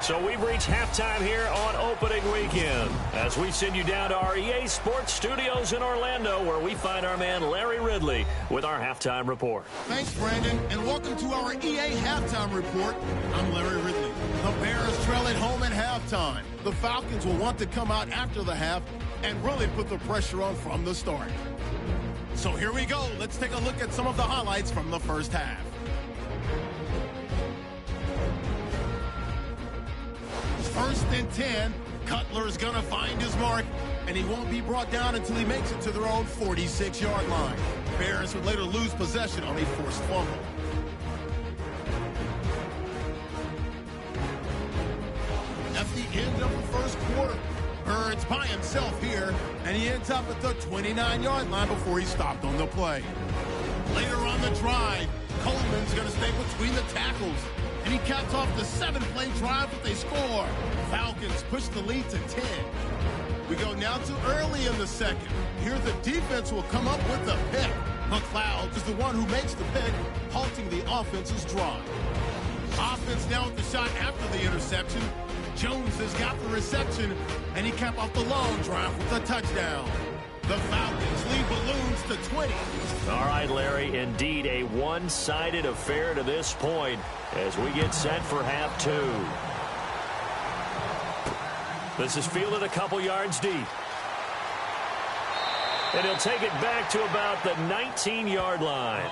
Speaker 2: So we've reached halftime here on opening weekend as we send you down to our EA Sports Studios in Orlando, where we find our man Larry Ridley with our halftime report.
Speaker 1: Thanks, Brandon, and welcome to our EA Halftime Report. I'm Larry Ridley. The Bears trail at home at halftime. The Falcons will want to come out after the half and really put the pressure on from the start. So here we go. Let's take a look at some of the highlights from the first half. First and 10. Cutler's going to find his mark, and he won't be brought down until he makes it to their own 46-yard line. Bears would later lose possession on a forced fumble. At the end of the first quarter, Bird's by himself here, and he ends up at the 29-yard line before he stopped on the play. Later on the drive, Coleman's going to stay between the tackles, and he caps off the 7-play drive with a score. Falcons push the lead to 10. We go now to early in the second. Here the defense will come up with the pick. McLeod is the one who makes the pick, halting the offense's drive. Offense now with the shot after the interception. Jones has got the reception, and he capped off the long drive with a touchdown. The Falcons lead balloons to 20.
Speaker 2: All right, Larry, indeed a one-sided affair to this point as we get set for half 2. This is fielded a couple yards deep. And he'll take it back to about the 19-yard line.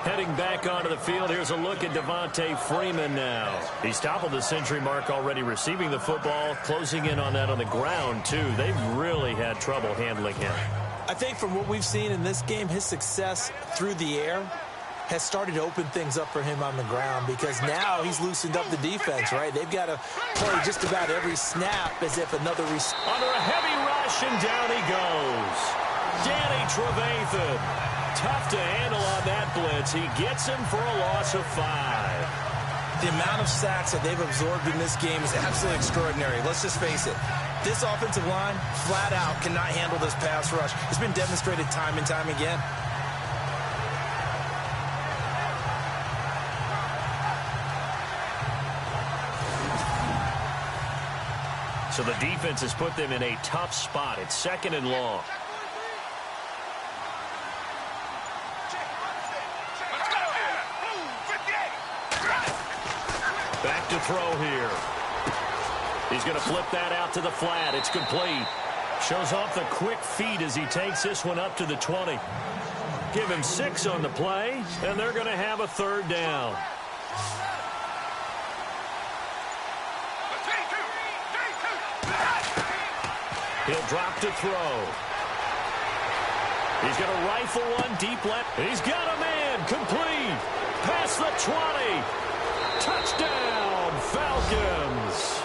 Speaker 2: Heading back onto the field, here's a look at Devontae Freeman now. He's toppled the century mark already receiving the football, closing in on that on the ground, too. They've really had trouble handling him.
Speaker 3: I think from what we've seen in this game, his success through the air has started to open things up for him on the ground because now he's loosened up the defense, right? They've got to play just about every snap as if another
Speaker 2: under a heavy rush, and down he goes. Danny Trevathan. Tough to handle on that blitz. He gets him for a loss of 5.
Speaker 3: The amount of sacks that they've absorbed in this game is absolutely extraordinary. Let's just face it. This offensive line, flat out, cannot handle this pass rush. It's been demonstrated time and time again.
Speaker 2: So the defense has put them in a tough spot. It's 2nd and long. Back to throw here. He's going to flip that out to the flat. It's complete. Shows off the quick feet as he takes this one up to the 20. Give him 6 on the play, and they're going to have a 3rd down. He'll drop to throw. He's going to rifle one deep left. He's got a man. Complete. Past the 20. Touchdown, Falcons.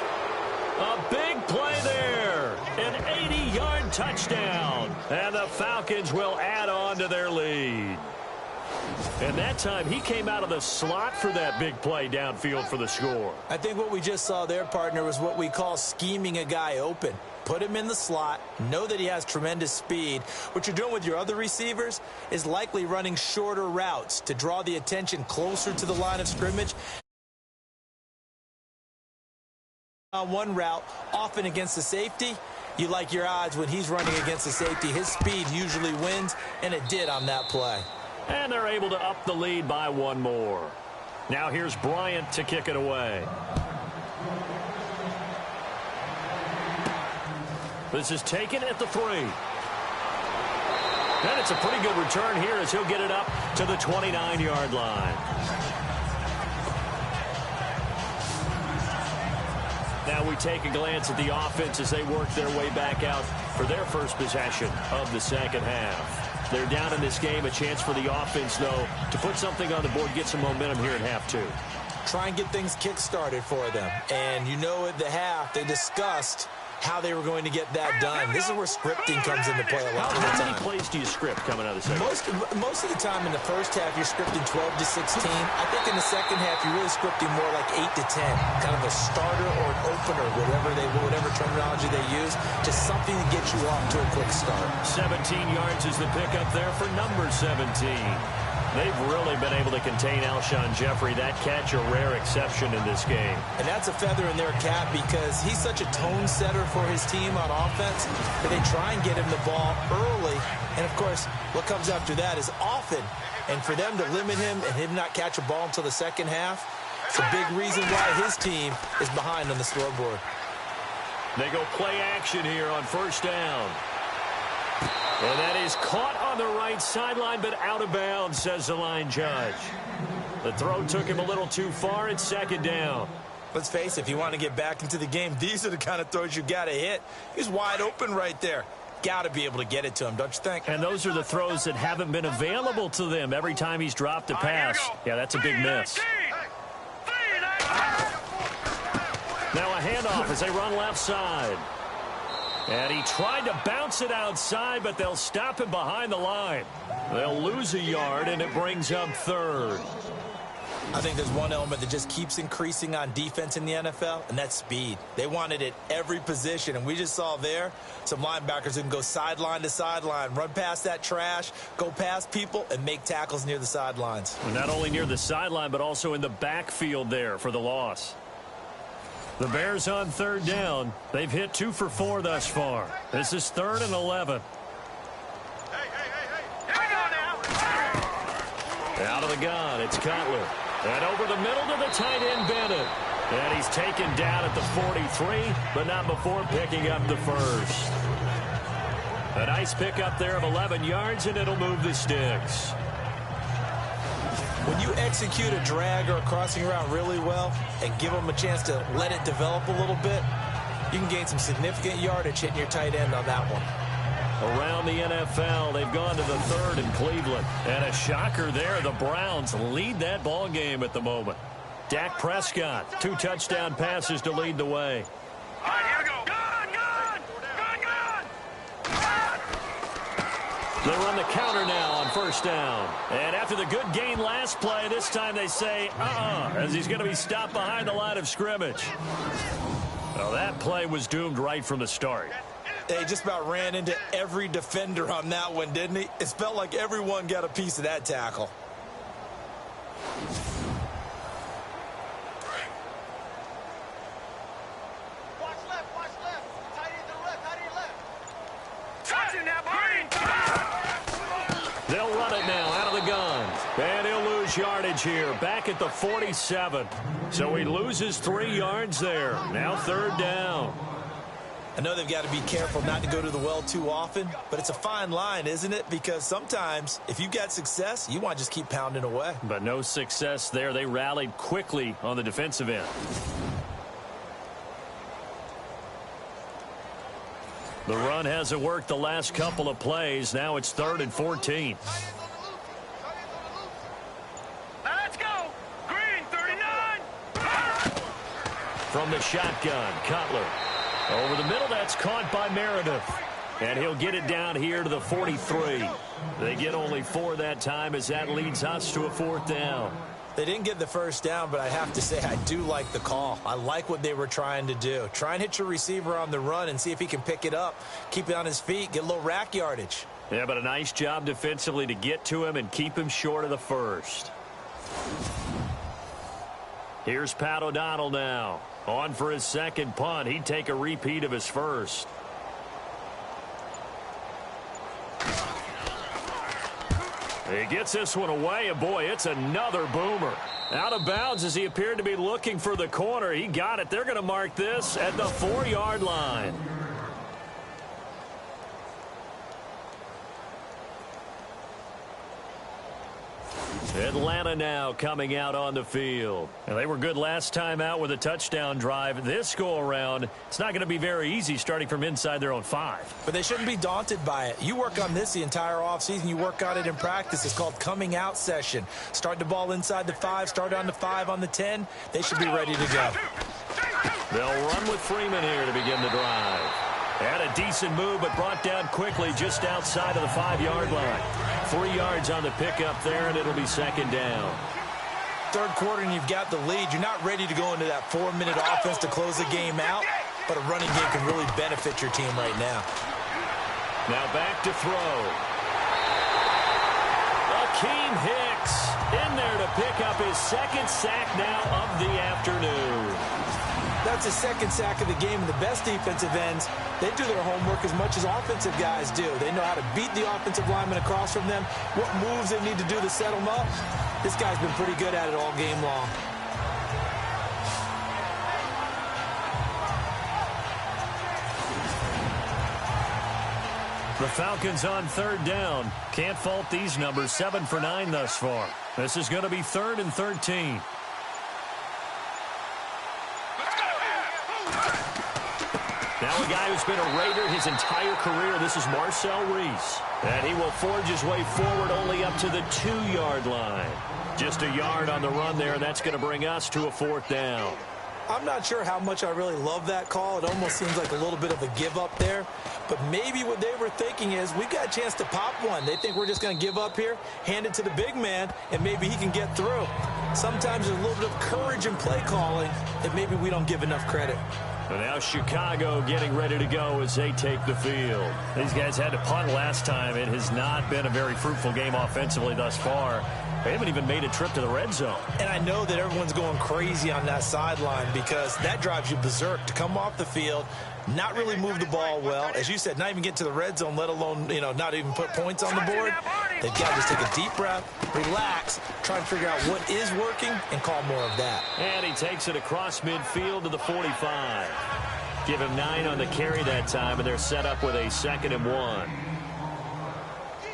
Speaker 2: A big play there. An 80-yard touchdown. And the Falcons will add on to their lead. And that time, he came out of the slot for that big play downfield for the score.
Speaker 3: I think what we just saw there, partner, was what we call scheming a guy open. Put him in the slot, know that he has tremendous speed. What you're doing with your other receivers is likely running shorter routes to draw the attention closer to the line of scrimmage. On one route, often against the safety, you like your odds when he's running against the safety. His speed usually wins, and it did on that play.
Speaker 2: And they're able to up the lead by 1 more. Now here's Bryant to kick it away. This is taken at the 3. And it's a pretty good return here as he'll get it up to the 29-yard line. Now we take a glance at the offense as they work their way back out for their first possession of the second half. They're down in this game. A chance for the offense, though, to put something on the board, get some momentum here at half 2.
Speaker 3: Try and get things kick-started for them. And you know at the half they discussed how they were going to get that done. This is where scripting comes into play a lot of the time.
Speaker 2: How many plays do you script coming out of the second?
Speaker 3: Most of the time in the first half, you're scripting 12 to 16. I think in the second half, you're really scripting more like 8 to 10. Kind of a starter or an opener, whatever terminology they use. Just something to get you off to a quick start.
Speaker 2: 17 yards is the pickup there for number 17. They've really been able to contain Alshon Jeffrey. That catch a rare exception in this game.
Speaker 3: And that's a feather in their cap because he's such a tone setter for his team on offense that they try and get him the ball early. And, of course, what comes after that is often. And for them to limit him and him not catch a ball until the second half, it's a big reason why his team is behind on the scoreboard.
Speaker 2: They go play action here on first down. And that is caught on the right sideline, but out of bounds, says the line judge. The throw took him a little too far. It's second down.
Speaker 3: Let's face it, if you want to get back into the game, these are the kind of throws you got to hit. He's wide open right there. Got to be able to get it to him, don't you think?
Speaker 2: And those are the throws that haven't been available to them every time he's dropped a pass. Yeah, that's a big miss. Now a handoff as they run left side. And he tried to bounce it outside, but they'll stop him behind the line. They'll lose a yard, and it brings up 3rd.
Speaker 3: I think there's one element that just keeps increasing on defense in the NFL, and that's speed. They want it at every position, and we just saw there some linebackers who can go sideline to sideline, run past that trash, go past people, and make tackles near the sidelines.
Speaker 2: And not only near the sideline, but also in the backfield there for the loss. The Bears on 3rd down. They've hit 2 for 4 thus far. This is 3rd and 11.
Speaker 5: Hang on now.
Speaker 2: Out of the gun, it's Cutler. And over the middle to the tight end, Bennett. And he's taken down at the 43, but not before picking up the first. A nice pickup there of 11 yards, and it'll move the sticks.
Speaker 3: When you execute a drag or a crossing route really well and give them a chance to let it develop a little bit, you can gain some significant yardage hitting your tight end on that one.
Speaker 2: Around the NFL, they've gone to the third in Cleveland. And a shocker there, the Browns lead that ball game at the moment. Dak Prescott, 2 touchdown passes to lead the way.
Speaker 5: All right, here we go. Gun!
Speaker 2: They run the counter now on first down. And after the good gain last play, this time they say, as he's going to be stopped behind the line of scrimmage. Well, that play was doomed right from the start.
Speaker 3: They just about ran into every defender on that one, didn't he? It felt like everyone got a piece of that tackle.
Speaker 5: Watch left. Tight end to the left, tight end left. Touch him now, Brady.
Speaker 2: They'll run it now out of the gun. And he'll lose yardage here, back at the 47. So he loses 3 yards there. Now third down.
Speaker 3: I know they've got to be careful not to go to the well too often, but it's a fine line, isn't it? Because sometimes, if you've got success, you want to just keep pounding away.
Speaker 2: But no success there. They rallied quickly on the defensive end. The run hasn't worked the last couple of plays. Now it's 3rd and 14.
Speaker 5: Let's go. Green, 39.
Speaker 2: From the shotgun, Cutler. Over the middle, that's caught by Meredith. And he'll get it down here to the 43. They get only 4 that time as that leads us to a 4th down.
Speaker 3: They didn't get the first down, but I have to say I do like the call. I like what they were trying to do. Try and hit your receiver on the run and see if he can pick it up, keep it on his feet, get a little rack yardage.
Speaker 2: Yeah, but a nice job defensively to get to him and keep him short of the first. Here's Pat O'Donnell now. On for his second punt. He'd take a repeat of his first. He gets this one away, and boy, it's another boomer. Out of bounds as he appeared to be looking for the corner. He got it. They're going to mark this at the 4-yard line. Atlanta now coming out on the field. And they were good last time out with a touchdown drive. This go-around, it's not going to be very easy starting from inside their own 5.
Speaker 3: But they shouldn't be daunted by it. You work on this the entire offseason. You work on it in practice. It's called coming out session. Start the ball inside the 5, start on the 5 on the 10. They should be ready to go.
Speaker 2: They'll run with Freeman here to begin the drive. Had a decent move, but brought down quickly just outside of the 5-yard line. 3 yards on the pickup there, and it'll be 2nd down.
Speaker 3: Third quarter, and you've got the lead. You're not ready to go into that 4-minute offense to close the game out, but a running game can really benefit your team right now.
Speaker 2: Now back to throw. Akeem Hicks in there to pick up his 2nd sack now of the afternoon.
Speaker 3: That's his 2nd sack of the game. The best defensive ends, they do their homework as much as offensive guys do. They know how to beat the offensive lineman across from them, what moves they need to do to set them up. This guy's been pretty good at it all game long.
Speaker 2: The Falcons on 3rd down. Can't fault these numbers. 7 for 9 thus far. This is going to be 3rd and 13. Now a guy who's been a Raider his entire career. This is Marcel Reese. And he will forge his way forward only up to the 2-yard line. Just a yard on the run there, and that's going to bring us to a 4th down.
Speaker 3: I'm not sure how much I really love that call. It almost seems like a little bit of a give up there. But maybe what they were thinking is we've got a chance to pop one. They think we're just going to give up here, hand it to the big man, and maybe he can get through. Sometimes there's a little bit of courage in play calling that maybe we don't give enough credit.
Speaker 2: And now Chicago getting ready to go as they take the field. These guys had to punt last time. It has not been a very fruitful game offensively thus far. They haven't even made a trip to the red zone. And I know that everyone's going crazy on that sideline because that drives you berserk to come off the field, not really move the ball well. As you said, not even get to the red zone, let alone, not even put points on the board.
Speaker 3: They've got to just take a deep breath, relax, try and figure out what is working, and call more of that.
Speaker 2: And he takes it across midfield to the 45. Give him 9 on the carry that time, and they're set up with a 2nd and 1.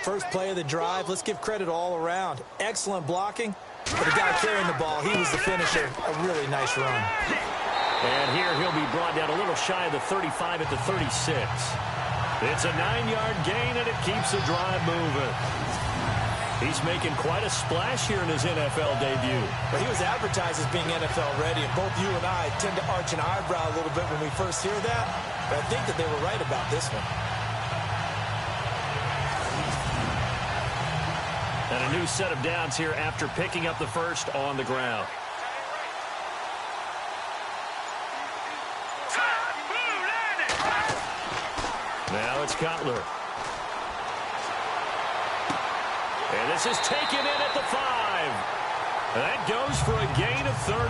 Speaker 3: First play of the drive, let's give credit all around. Excellent blocking, but the guy carrying the ball, he was the finisher. A really nice run.
Speaker 2: And here he'll be brought down a little shy of the 35 at the 36. It's a 9-yard gain, and it keeps the drive moving. He's making quite a splash here in his NFL debut.
Speaker 3: But he was advertised as being NFL ready, and both you and I tend to arch an eyebrow a little bit when we first hear that. But I think that they were right about this one.
Speaker 2: And a new set of downs here after picking up the first on the ground. Now it's Cutler. And this is taken in at the 5. That goes for a gain of 31.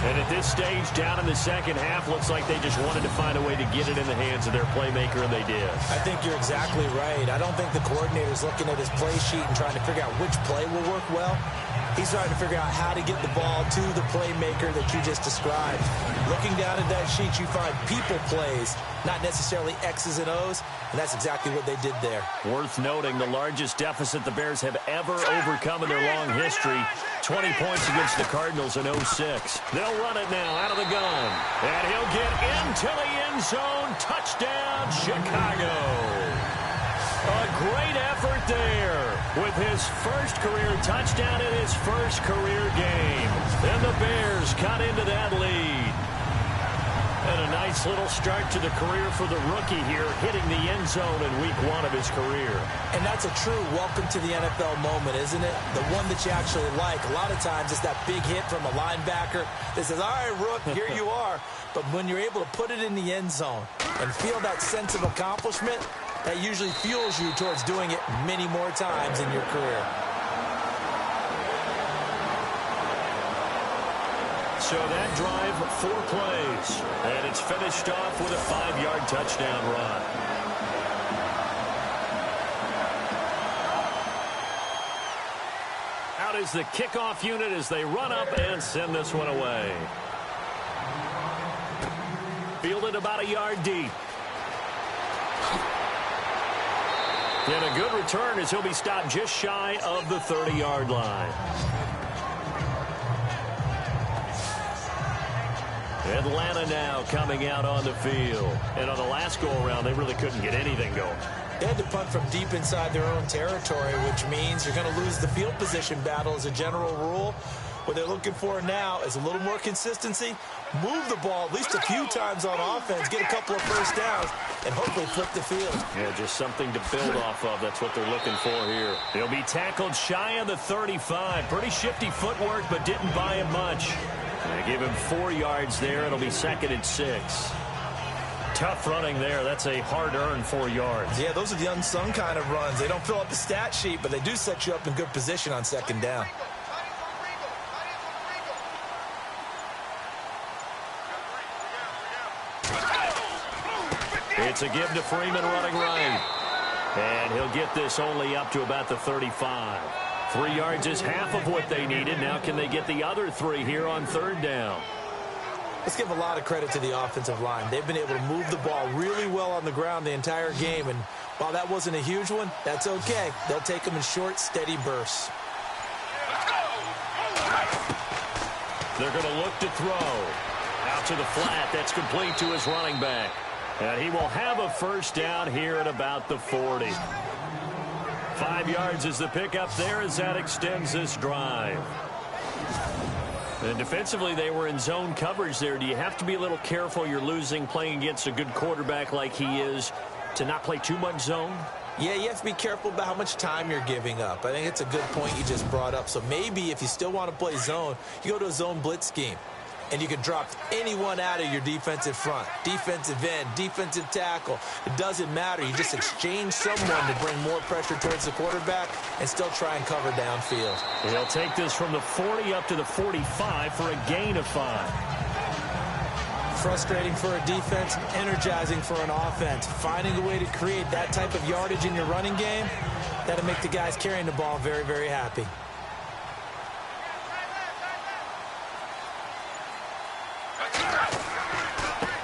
Speaker 2: And at this stage, down in the second half, looks like they just wanted to find a way to get it in the hands of their playmaker, and they did.
Speaker 3: I think you're exactly right. I don't think the coordinator's looking at his play sheet and trying to figure out which play will work well. He's trying to figure out how to get the ball to the playmaker that you just described. Looking down at that sheet, you find people plays, not necessarily X's and O's, and that's exactly what they did there.
Speaker 2: Worth noting, the largest deficit the Bears have ever overcome in their long history, 20 points against the Cardinals in 06. They'll run it now out of the gun, and he'll get into the end zone. Touchdown, Chicago. A great effort there with his first career touchdown in his first career game. And the Bears cut into that lead. And a nice little start to the career for the rookie here, hitting the end zone in week 1 of his career.
Speaker 3: And that's a true welcome to the NFL moment, isn't it? The one that you actually like. A lot of times it's that big hit from a linebacker that says, all right, Rook, here you are. But when you're able to put it in the end zone and feel that sense of accomplishment, that usually fuels you towards doing it many more times in your career.
Speaker 2: So that drive, 4 plays, and it's finished off with a 5-yard touchdown run. Out is the kickoff unit as they run up and send this one away. Fielded about a yard deep. And a good return as he'll be stopped just shy of the 30-yard line. Atlanta now coming out on the field. And on the last go-around, they really couldn't get anything going.
Speaker 3: They had to punt from deep inside their own territory, which means you're going to lose the field position battle as a general rule. What they're looking for now is a little more consistency, move the ball at least a few times on offense, get a couple of first downs, and hopefully flip the field.
Speaker 2: Yeah, just something to build off of. That's what they're looking for here. He'll be tackled shy of the 35. Pretty shifty footwork, but didn't buy him much. They give him 4 yards there. It'll be 2nd and 6. Tough running there. That's a hard-earned 4 yards.
Speaker 3: Yeah, those are the unsung kind of runs. They don't fill up the stat sheet, but they do set you up in good position on 2nd down.
Speaker 2: It's a give to Freeman running right. And he'll get this only up to about the 35. 3 yards is half of what they needed. Now can they get the other 3 here on 3rd down?
Speaker 3: Let's give a lot of credit to the offensive line. They've been able to move the ball really well on the ground the entire game. And while that wasn't a huge one, that's okay. They'll take them in short, steady bursts.
Speaker 2: They're going to look to throw. Out to the flat. That's complete to his running back. And he will have a first down here at about the 40. 5 yards is the pickup there as that extends this drive. And defensively, they were in zone coverage there. Do you have to be a little careful? You're losing playing against a good quarterback like he is to not play too much zone?
Speaker 3: Yeah, you have to be careful about how much time you're giving up. I think it's a good point you just brought up. So maybe if you still want to play zone, you go to a zone blitz scheme. And you can drop anyone out of your defensive front, defensive end, defensive tackle. It doesn't matter. You just exchange someone to bring more pressure towards the quarterback and still try and cover downfield.
Speaker 2: He'll take this from the 40 up to the 45 for a gain of 5.
Speaker 3: Frustrating for a defense, energizing for an offense. Finding a way to create that type of yardage in your running game, that'll make the guys carrying the ball very, very happy.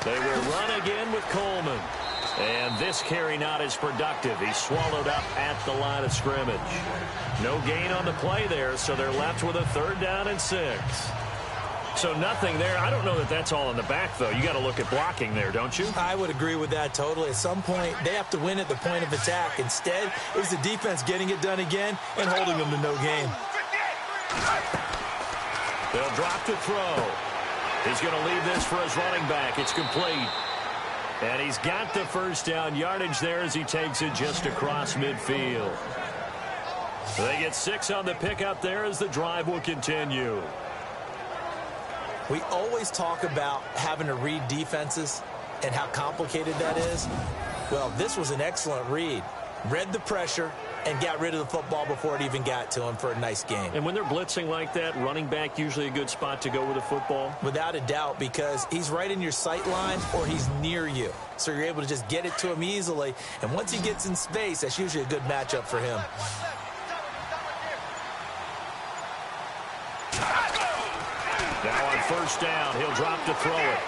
Speaker 2: They will run again with Coleman. And this carry not as productive. He's swallowed up at the line of scrimmage. No gain on the play there, so they're left with a 3rd down and 6. So nothing there. I don't know that that's all in the back, though. You got to look at blocking there, don't you?
Speaker 3: I would agree with that totally. At some point, they have to win at the point of attack. Instead, it was the defense getting it done again and holding them to no gain.
Speaker 2: They'll drop to throw. He's going to leave this for his running back. It's complete. And he's got the 1st down yardage there as he takes it just across midfield. They get 6 on the pickup there as the drive will continue.
Speaker 3: We always talk about having to read defenses and how complicated that is. Well, this was an excellent read. Read the pressure and got rid of the football before it even got to him for a nice game.
Speaker 2: And when they're blitzing like that, running back usually a good spot to go with the football?
Speaker 3: Without a doubt, because he's right in your sight line or he's near you. So you're able to just get it to him easily. And once he gets in space, that's usually a good matchup for him.
Speaker 2: Now on 1st down, he'll drop to throw it.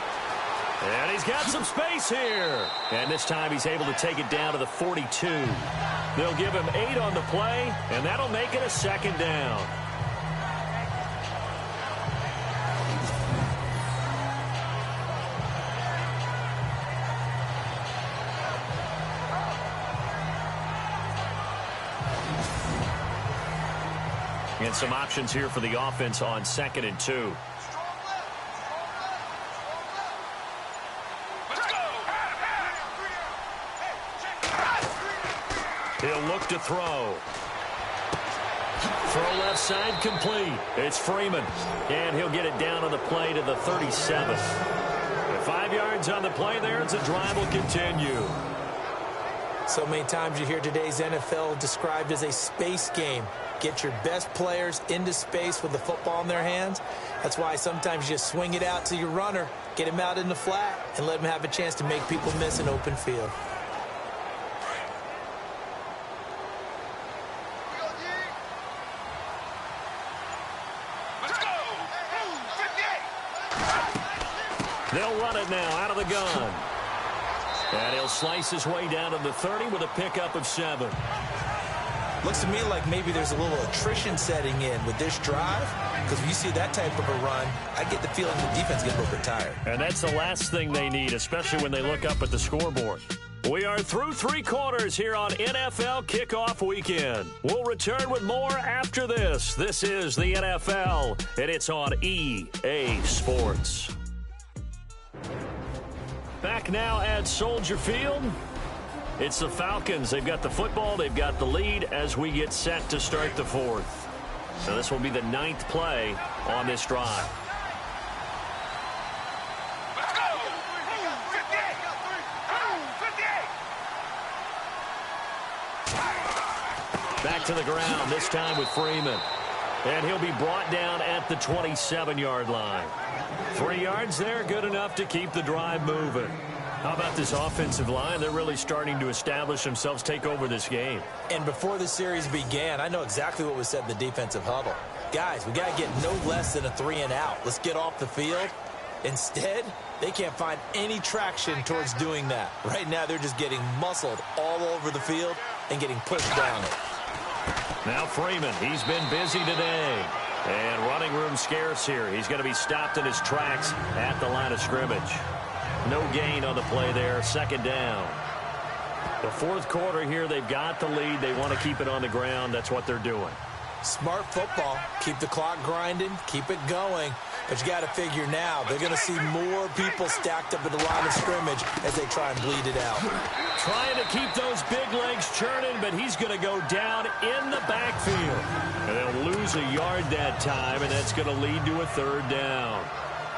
Speaker 2: And he's got some space here. And this time he's able to take it down to the 42. They'll give him 8 on the play, and that'll make it a 2nd down. And some options here for the offense on 2nd and 2. He'll look to throw. Throw left side complete. It's Freeman. And he'll get it down on the play to the 37. 5 yards on the play there as the drive will continue.
Speaker 3: So many times you hear today's NFL described as a space game. Get your best players into space with the football in their hands. That's why sometimes you just swing it out to your runner, get him out in the flat, and let him have a chance to make people miss an open field.
Speaker 2: They'll run it now out of the gun. And he'll slice his way down to the 30 with a pickup of 7.
Speaker 3: Looks to me like maybe there's a little attrition setting in with this drive, because when you see that type of a run, I get the feeling the defense gets a little bit tired.
Speaker 2: And that's the last thing they need, especially when they look up at the scoreboard. We are through 3 quarters here on NFL Kickoff Weekend. We'll return with more after this. This is the NFL, and it's on EA Sports. Back now at Soldier Field. It's the Falcons. They've got the football. They've got the lead as we get set to start the 4th. So this will be the 9th play on this drive. Back to the ground, this time with Freeman. And he'll be brought down at the 27-yard line. 3 yards there, good enough to keep the drive moving. How about this offensive line? They're really starting to establish themselves, take over this game.
Speaker 3: And before the series began, I know exactly what was said in the defensive huddle. Guys, we got to get no less than a 3-and-out. Let's get off the field. Instead, they can't find any traction towards doing that. Right now, they're just getting muscled all over the field and getting pushed down it.
Speaker 2: Now Freeman, he's been busy today. And running room scarce here. He's going to be stopped in his tracks at the line of scrimmage. No gain on the play there, 2nd down. The 4th quarter here, they've got the lead. They want to keep it on the ground. That's what they're doing.
Speaker 3: Smart football. Keep the clock grinding. Keep it going. But you got to figure now, they're going to see more people stacked up at the line of scrimmage as they try and bleed it out.
Speaker 2: Trying to keep those big legs churning, but he's going to go down in the backfield. And they'll lose a yard that time, and that's going to lead to a 3rd down.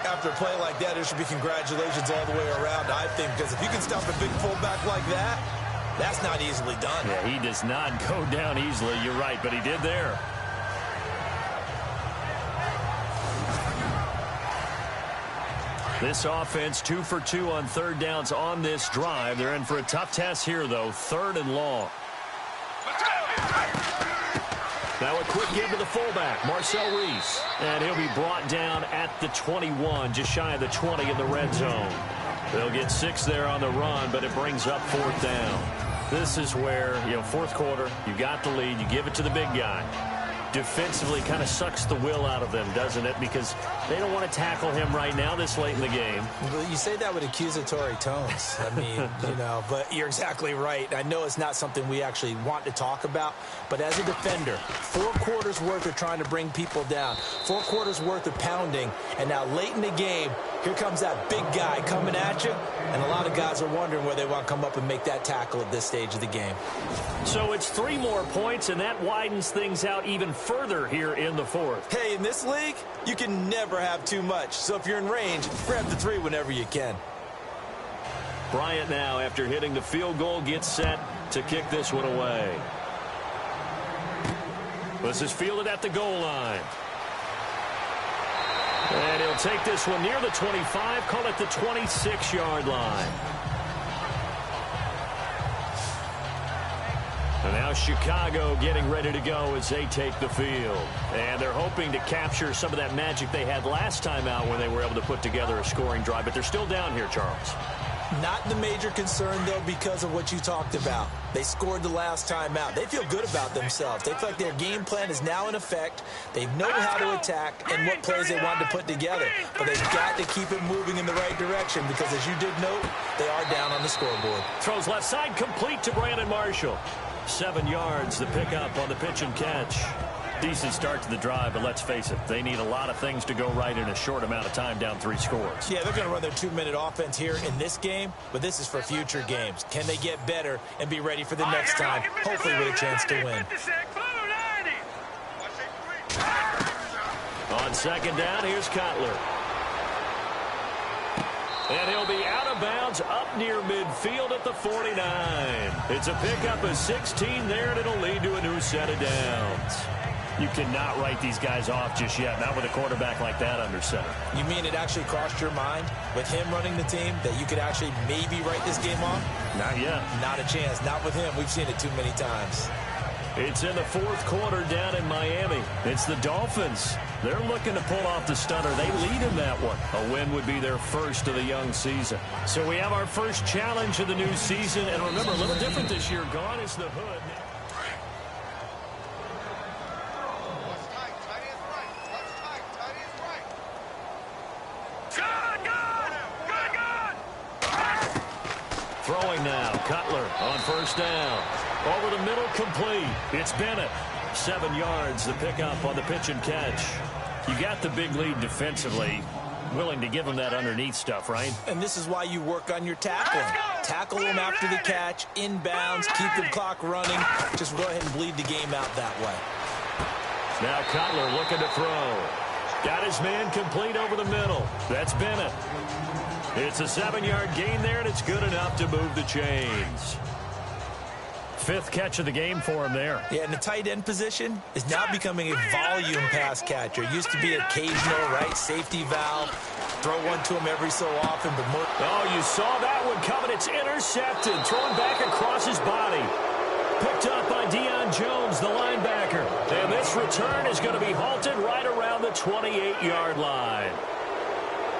Speaker 3: After a play like that, there should be congratulations all the way around, I think, because if you can stop a big fullback like that, that's not easily done.
Speaker 2: Yeah, he does not go down easily. You're right, but he did there. This offense 2 for 2 on third downs on this drive. They're in for a tough test here, though. 3rd and long. Now a quick give to the fullback, Marcel Reese. And he'll be brought down at the 21, just shy of the 20 in the red zone. They'll get 6 there on the run, but it brings up 4th down. This is where, 4th quarter, you got the lead, you give it to the big guy. Defensively kind of sucks the will out of them, doesn't it? Because they don't want to tackle him right now this late in the game.
Speaker 3: Well, you say that with accusatory tones. I mean, but you're exactly right. I know it's not something we actually want to talk about, but as a defender, 4 quarters worth of trying to bring people down, 4 quarters worth of pounding, and now late in the game, here comes that big guy coming at you, and a lot of guys are wondering where they want to come up and make that tackle at this stage of the game.
Speaker 2: So it's 3 more points, and that widens things out even further here in the 4th.
Speaker 3: Hey, in this league, you can never have too much. So if you're in range, grab the 3 whenever you can.
Speaker 2: Bryant now, after hitting the field goal, gets set to kick this one away. This is fielded at the goal line. And he'll take this one near the 25, call it the 26-yard line. And now Chicago getting ready to go as they take the field. And they're hoping to capture some of that magic they had last time out when they were able to put together a scoring drive. But they're still down here, Charles.
Speaker 3: Not the major concern, though, because of what you talked about. They scored the last time out. They feel good about themselves. They feel like their game plan is now in effect. They know how to attack and what plays they want to put together. But they've got to keep it moving in the right direction because, as you did note, they are down on the scoreboard.
Speaker 2: Throws left side complete to Brandon Marshall. 7 yards, the pickup on the pitch and catch. Decent start to the drive, but let's face it, they need a lot of things to go right in a short amount of time, down 3 scores.
Speaker 3: Yeah, they're going to run their 2-minute offense here in this game, but this is for future games. Can they get better and be ready for the next time, hopefully with a chance to win?
Speaker 2: On 2nd down, here's Cutler. And he'll be out of bounds up near midfield at the 49. It's a pickup of 16 there, and it'll lead to a new set of downs. You cannot write these guys off just yet, not with a quarterback like that under center.
Speaker 3: You mean it actually crossed your mind with him running the team that you could actually maybe write this game off?
Speaker 2: Not yet.
Speaker 3: Not a chance. Not with him. We've seen it too many times.
Speaker 2: It's in the 4th quarter down in Miami. It's the Dolphins. They're looking to pull off the stunner. They lead in that one. A win would be their first of the young season. So we have our first challenge of the new season. And remember, a little different this year. Gone is the hood. Throwing now, Cutler on 1st down. Over the middle, complete. It's Bennett. 7 yards, the pickup on the pitch and catch. You got the big lead defensively. Willing to give them that underneath stuff, right?
Speaker 3: And this is why you work on your tackling. Tackle them after the catch, inbounds, keep the clock running. Just go ahead and bleed the game out that way.
Speaker 2: Now Cutler looking to throw. Got his man complete over the middle. That's Bennett. It's a 7-yard gain there, and it's good enough to move the chains. 5th catch of the game for him there.
Speaker 3: Yeah, and the tight end position is now becoming a volume pass catcher. It used to be occasional, right? Safety valve. Throw one to him every so often, but more.
Speaker 2: Oh, you saw that one coming. It's intercepted. Thrown back across his body. Picked up by Deion Jones, the linebacker. And this return is going to be halted right around the 28-yard line.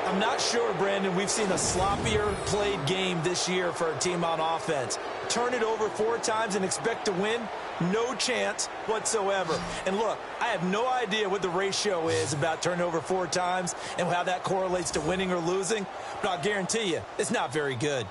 Speaker 3: I'm not sure, Brandon, we've seen a sloppier played game this year for a team on offense. Turn it over 4 times and expect to win? No chance whatsoever. And look, I have no idea what the ratio is about turnover 4 times and how that correlates to winning or losing, but I'll guarantee you it's not very good.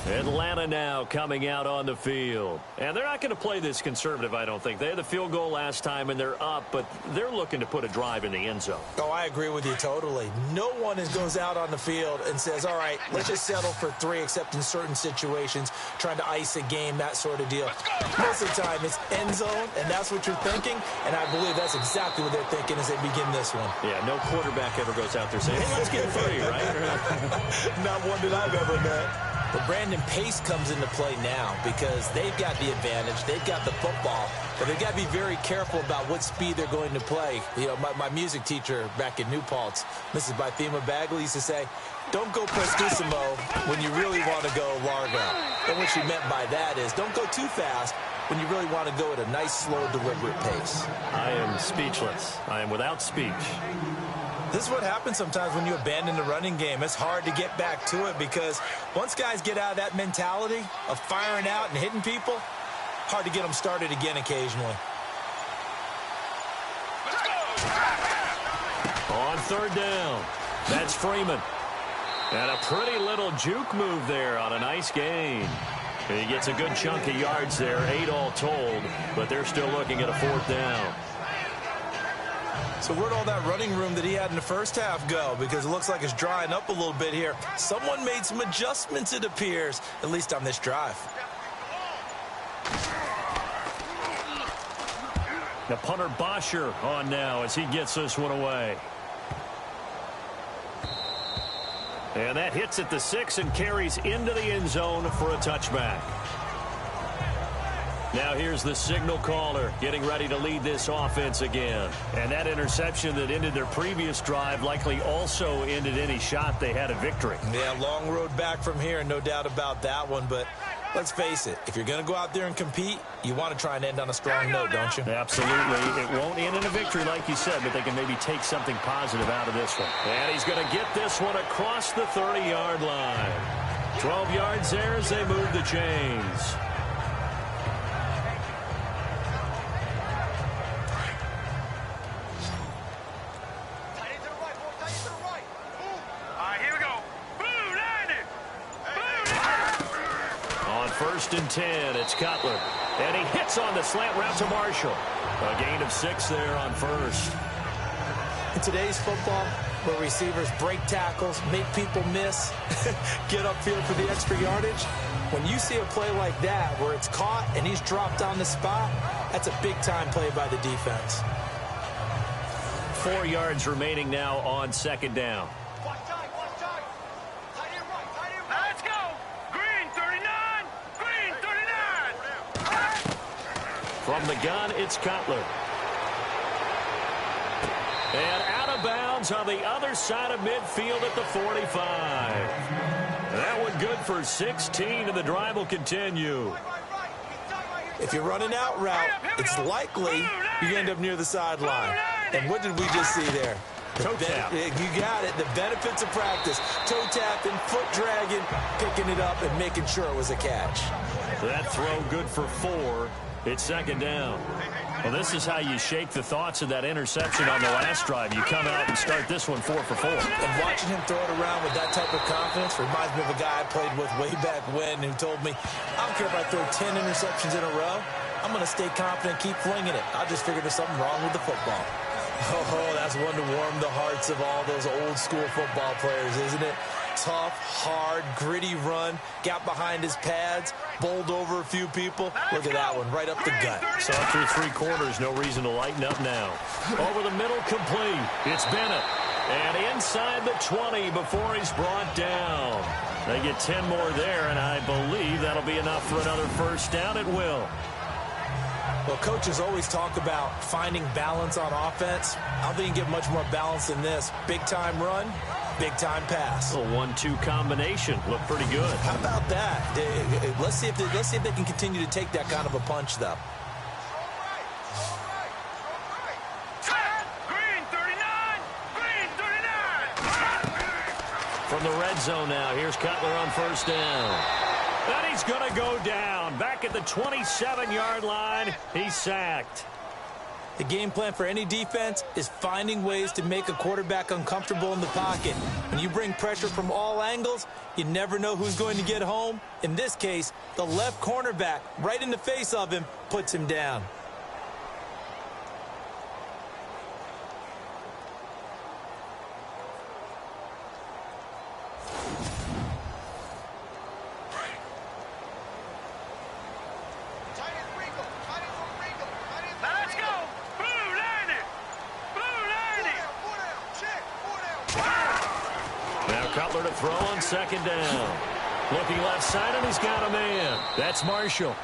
Speaker 2: Atlanta now coming out on the field. And they're not going to play this conservative, I don't think. They had the field goal last time, and they're up, but they're looking to put a drive in the end zone.
Speaker 3: Oh, I agree with you totally. No one goes out on the field and says, all right, let's just settle for 3, except in certain situations, trying to ice a game, that sort of deal. Most of the time, it's end zone, and that's what you're thinking, and I believe that's exactly what they're thinking as they begin this one.
Speaker 2: Yeah, no quarterback ever goes out there saying, hey, let's get 3, right?
Speaker 3: Not one that I've ever met. But Brandon, pace comes into play now because they've got the advantage. They've got the football, but they've got to be very careful about what speed they're going to play. You know, my music teacher back in New Paltz, Mrs. Bythema Bagley, used to say, don't go prestissimo when you really want to go largo. And what she meant by that is don't go too fast when you really want to go at a nice, slow, deliberate pace.
Speaker 2: I am speechless. I am without speech.
Speaker 3: This is what happens sometimes when you abandon the running game. It's hard to get back to it because once guys get out of that mentality of firing out and hitting people, hard to get them started again occasionally.
Speaker 2: On third down, that's Freeman. And a pretty little juke move there on a nice gain. He gets a good chunk of yards there, 8 all told, but they're still looking at a 4th down.
Speaker 3: So where'd all that running room that he had in the first half go? Because it looks like it's drying up a little bit here. Someone made some adjustments, it appears, at least on this drive.
Speaker 2: The punter Bosher on now as he gets this one away. And that hits at the 6 and carries into the end zone for a touchback. Now here's the signal caller getting ready to lead this offense again. And that interception that ended their previous drive likely also ended any shot they had at victory.
Speaker 3: Yeah, long road back from here, no doubt about that one. But let's face it, if you're going to go out there and compete, you want to try and end on a strong note, don't you?
Speaker 2: Absolutely. It won't end in a victory like you said, but they can maybe take something positive out of this one. And he's going to get this one across the 30-yard line. 12 yards there as they move the chains. First and 10, it's Cutler. And he hits on the slant route to Marshall. A gain of 6 there on first.
Speaker 3: In today's football, where receivers break tackles, make people miss, get upfield for the extra yardage, when you see a play like that where it's caught and he's dropped on the spot, that's a big-time play by the defense.
Speaker 2: 4 yards remaining now on second down. From the gun, it's Cutler. And out of bounds on the other side of midfield at the 45. That one good for 16, and the drive will continue.
Speaker 3: If you run an out route, it's likely you end up near the sideline. And what did we just see there?
Speaker 2: Toe tap.
Speaker 3: You got it. The benefits of practice. Toe tapping, foot dragging, picking it up, and making sure it was a catch.
Speaker 2: That throw good for 4. It's second down. Well, this is how you shake the thoughts of that interception on the last drive. You come out and start this one 4 for 4.
Speaker 3: And watching him throw it around with that type of confidence reminds me of a guy I played with way back when who told me, I don't care if I throw 10 interceptions in a row. I'm going to stay confident, keep flinging it. I just figured there's something wrong with the football. Oh, that's one to warm the hearts of all those old school football players, isn't it? Tough, hard, gritty run, got behind his pads, bowled over a few people. Look at that one, right up the gut.
Speaker 2: So through 3 quarters, no reason to lighten up now. Over the middle, complete. It's Bennett. And inside the 20 before he's brought down. They get 10 more there, and I believe that'll be enough for another first down. It will.
Speaker 3: Well, coaches always talk about finding balance on offense. I don't think you can get much more balance than this. Big-time run, big-time pass.
Speaker 2: A 1-2 combination. Look pretty good.
Speaker 3: How about that? Let's see if they can continue to take that kind of a punch, though.
Speaker 2: From the red zone now, here's Cutler on first down. And he's going to go down. Back at the 27-yard line, he's sacked.
Speaker 3: The game plan for any defense is finding ways to make a quarterback uncomfortable in the pocket. When you bring pressure from all angles, you never know who's going to get home. In this case, the left cornerback, right in the face of him, puts him down.
Speaker 2: Cutler to throw on second down. Looking left side, and he's got a man. That's Marshall.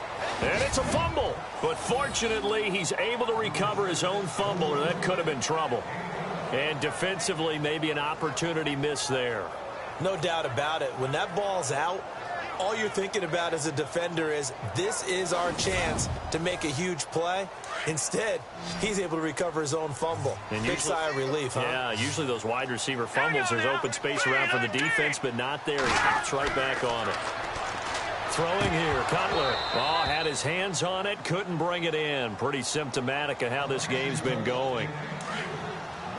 Speaker 2: And it's a fumble. But fortunately, he's able to recover his own fumble, or that could have been trouble. And defensively, maybe an opportunity missed there.
Speaker 3: No doubt about it. When that ball's out, all you're thinking about as a defender is, this is our chance to make a huge play. Instead, he's able to recover his own fumble. And big sigh of relief, huh?
Speaker 2: Yeah, usually those wide receiver fumbles, there's open space around for the defense, but not there. He hops right back on it. Throwing here, Cutler. Oh, had his hands on it, couldn't bring it in. Pretty symptomatic of how this game's been going.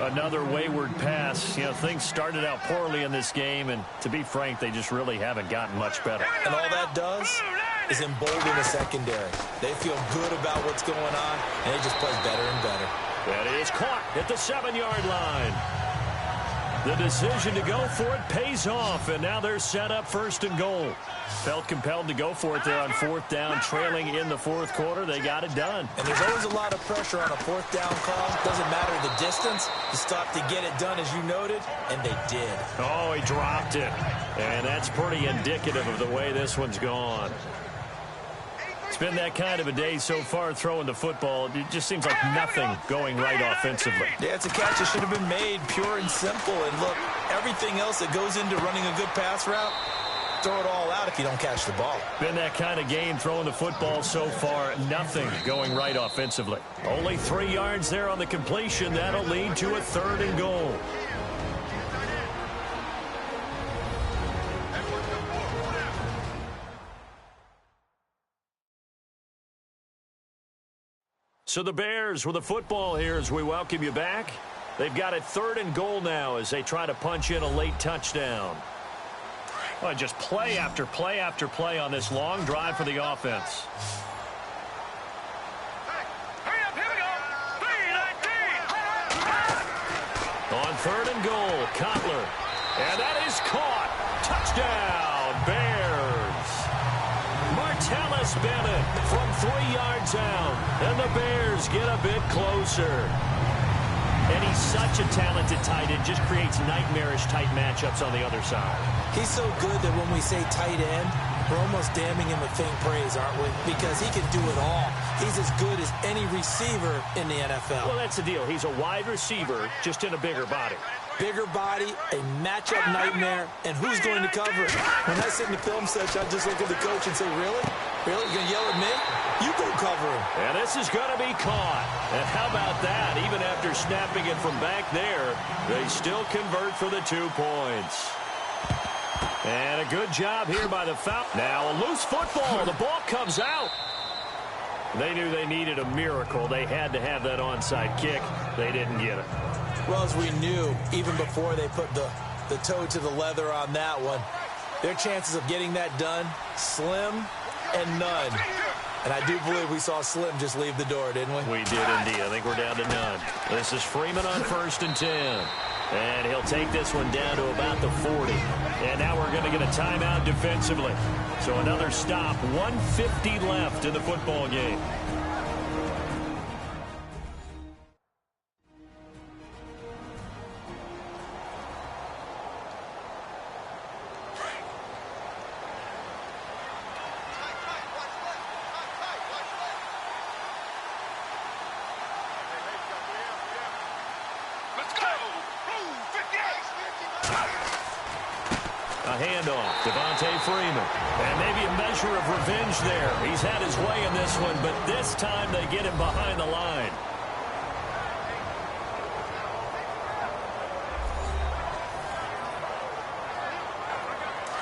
Speaker 2: Another wayward pass. You know, things started out poorly in this game, and to be frank, they just really haven't gotten much better.
Speaker 3: And all that does is embolden the secondary. They feel good about what's going on, and they just play better and better.
Speaker 2: That is caught at the 7-yard line. The decision to go for it pays off, and now they're set up 1st and goal. Felt compelled to go for it there on 4th down, trailing in the 4th quarter. They got it done.
Speaker 3: And there's always a lot of pressure on a 4th down call. Doesn't matter the distance. You stop to get it done, as you noted, and they did.
Speaker 2: Oh, he dropped it. And that's pretty indicative of the way this one's gone. It's been that kind of a day so far throwing the football. It just seems like nothing going right offensively.
Speaker 3: Yeah, it's a catch that should have been made, pure and simple. And look, everything else that goes into running a good pass route, throw it all out if you don't catch the ball.
Speaker 2: Been that kind of game throwing the football so far. Nothing going right offensively. Only 3 yards there on the completion. That'll lead to a 3rd and goal. So the Bears with the football here as we welcome you back. They've got it 3rd and goal now as they try to punch in a late touchdown. Well, just play after play after play on this long drive for the offense.
Speaker 5: Hurry up, here we go. 3-19.
Speaker 2: On 3rd and goal, Cutler. And that is caught. Touchdown, Bears. Martellus Bennett from 3 yards out. And the Bears get a bit closer. And he's such a talented tight end, just creates nightmarish tight matchups on the other side.
Speaker 3: He's so good that when we say tight end, we're almost damning him with faint praise, aren't we? Because he can do it all. He's as good as any receiver in the NFL.
Speaker 2: Well, that's the deal. He's a wide receiver, just in a bigger body.
Speaker 3: Bigger body, a matchup nightmare, and who's going to cover it? When I sit in the film section, I just look at the coach and say, really? Really? You're going to yell at me? You go cover him.
Speaker 2: And this is going to be caught. And how about that? Even after snapping it from back there, they still convert for the 2 points. And a good job here by the Falcons. Now a loose football. The ball comes out. They knew they needed a miracle. They had to have that onside kick. They didn't get it.
Speaker 3: Well, as we knew, even before they put the toe to the leather on that one, their chances of getting that done, slim and none. And I do believe we saw Slim just leave the door, didn't we?
Speaker 2: We did indeed. I think we're down to none. This is Freeman on 1st and 10. And he'll take this one down to about the 40. And now we're going to get a timeout defensively. So another stop. 1:50 left in the football game. A handoff, Devontae Freeman. And maybe a measure of revenge there. He's had his way in this one, but this time they get him behind the line.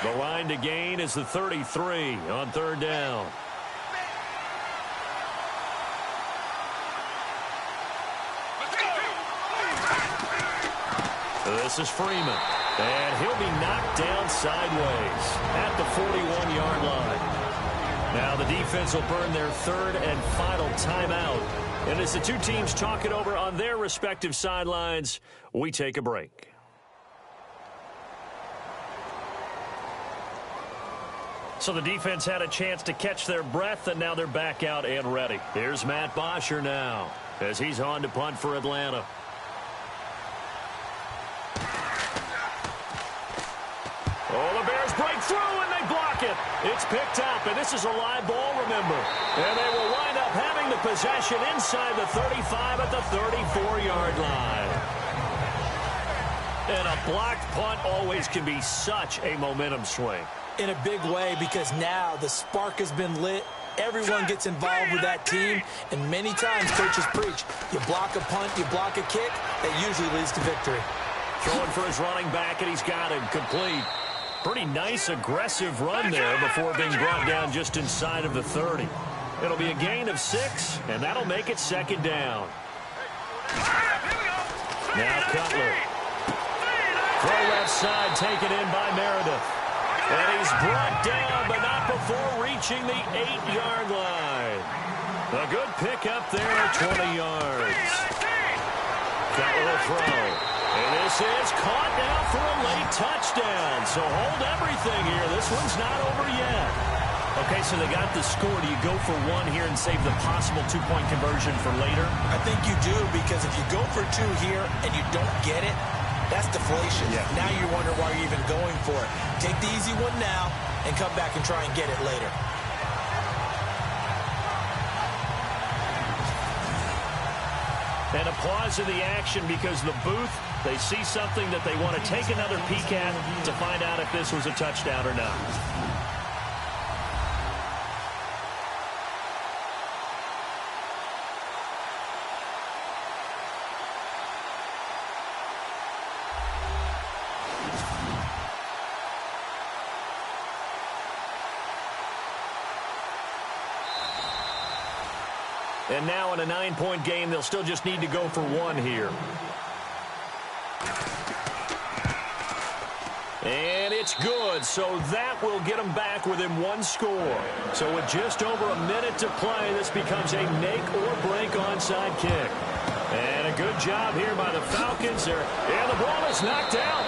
Speaker 2: The line to gain is the 33 on 3rd down. This is Freeman. And he'll be knocked down sideways at the 41-yard line. Now the defense will burn their 3rd and final timeout. And as the two teams talk it over on their respective sidelines, we take a break. So the defense had a chance to catch their breath, and now they're back out and ready. Here's Matt Bosher now as he's on to punt for Atlanta. Oh, the Bears break through, and they block pocket. It's picked up, and this is a live ball, remember. And they will wind up having the possession inside the 35 at the 34-yard line. And a blocked punt always can be such a momentum swing.
Speaker 3: In a big way, because now the spark has been lit. Everyone gets involved with that team, and many times coaches preach, you block a punt, you block a kick, that usually leads to victory.
Speaker 2: Throwing for his running back, and he's got him complete. Pretty nice, aggressive run there before being brought down just inside of the 30. It'll be a gain of 6, and that'll make it second down. Now Cutler. Throw left side, taken in by Meredith. And he's brought down, but not before reaching the 8-yard line. A good pickup there at 20 yards. Cutler will throw. And this is caught now for a late touchdown. So hold everything here. This one's not over yet. Okay, so they got the score. Do you go for 1 here and save the possible 2-point conversion for later?
Speaker 3: I think you do, because if you go for 2 here and you don't get it, that's deflation. Yeah. Now you wonder why you're even going for it. Take the easy one now and come back and try and get it later.
Speaker 2: And a pause in the action because the booth, they see something that they want to take another peek at to find out if this was a touchdown or not. And now in a 9-point game, they'll still just need to go for 1 here. And it's good, so that will get them back within 1 score. So with just over a minute to play, this becomes a make-or-break onside kick. And a good job here by the Falcons. And the ball is knocked out.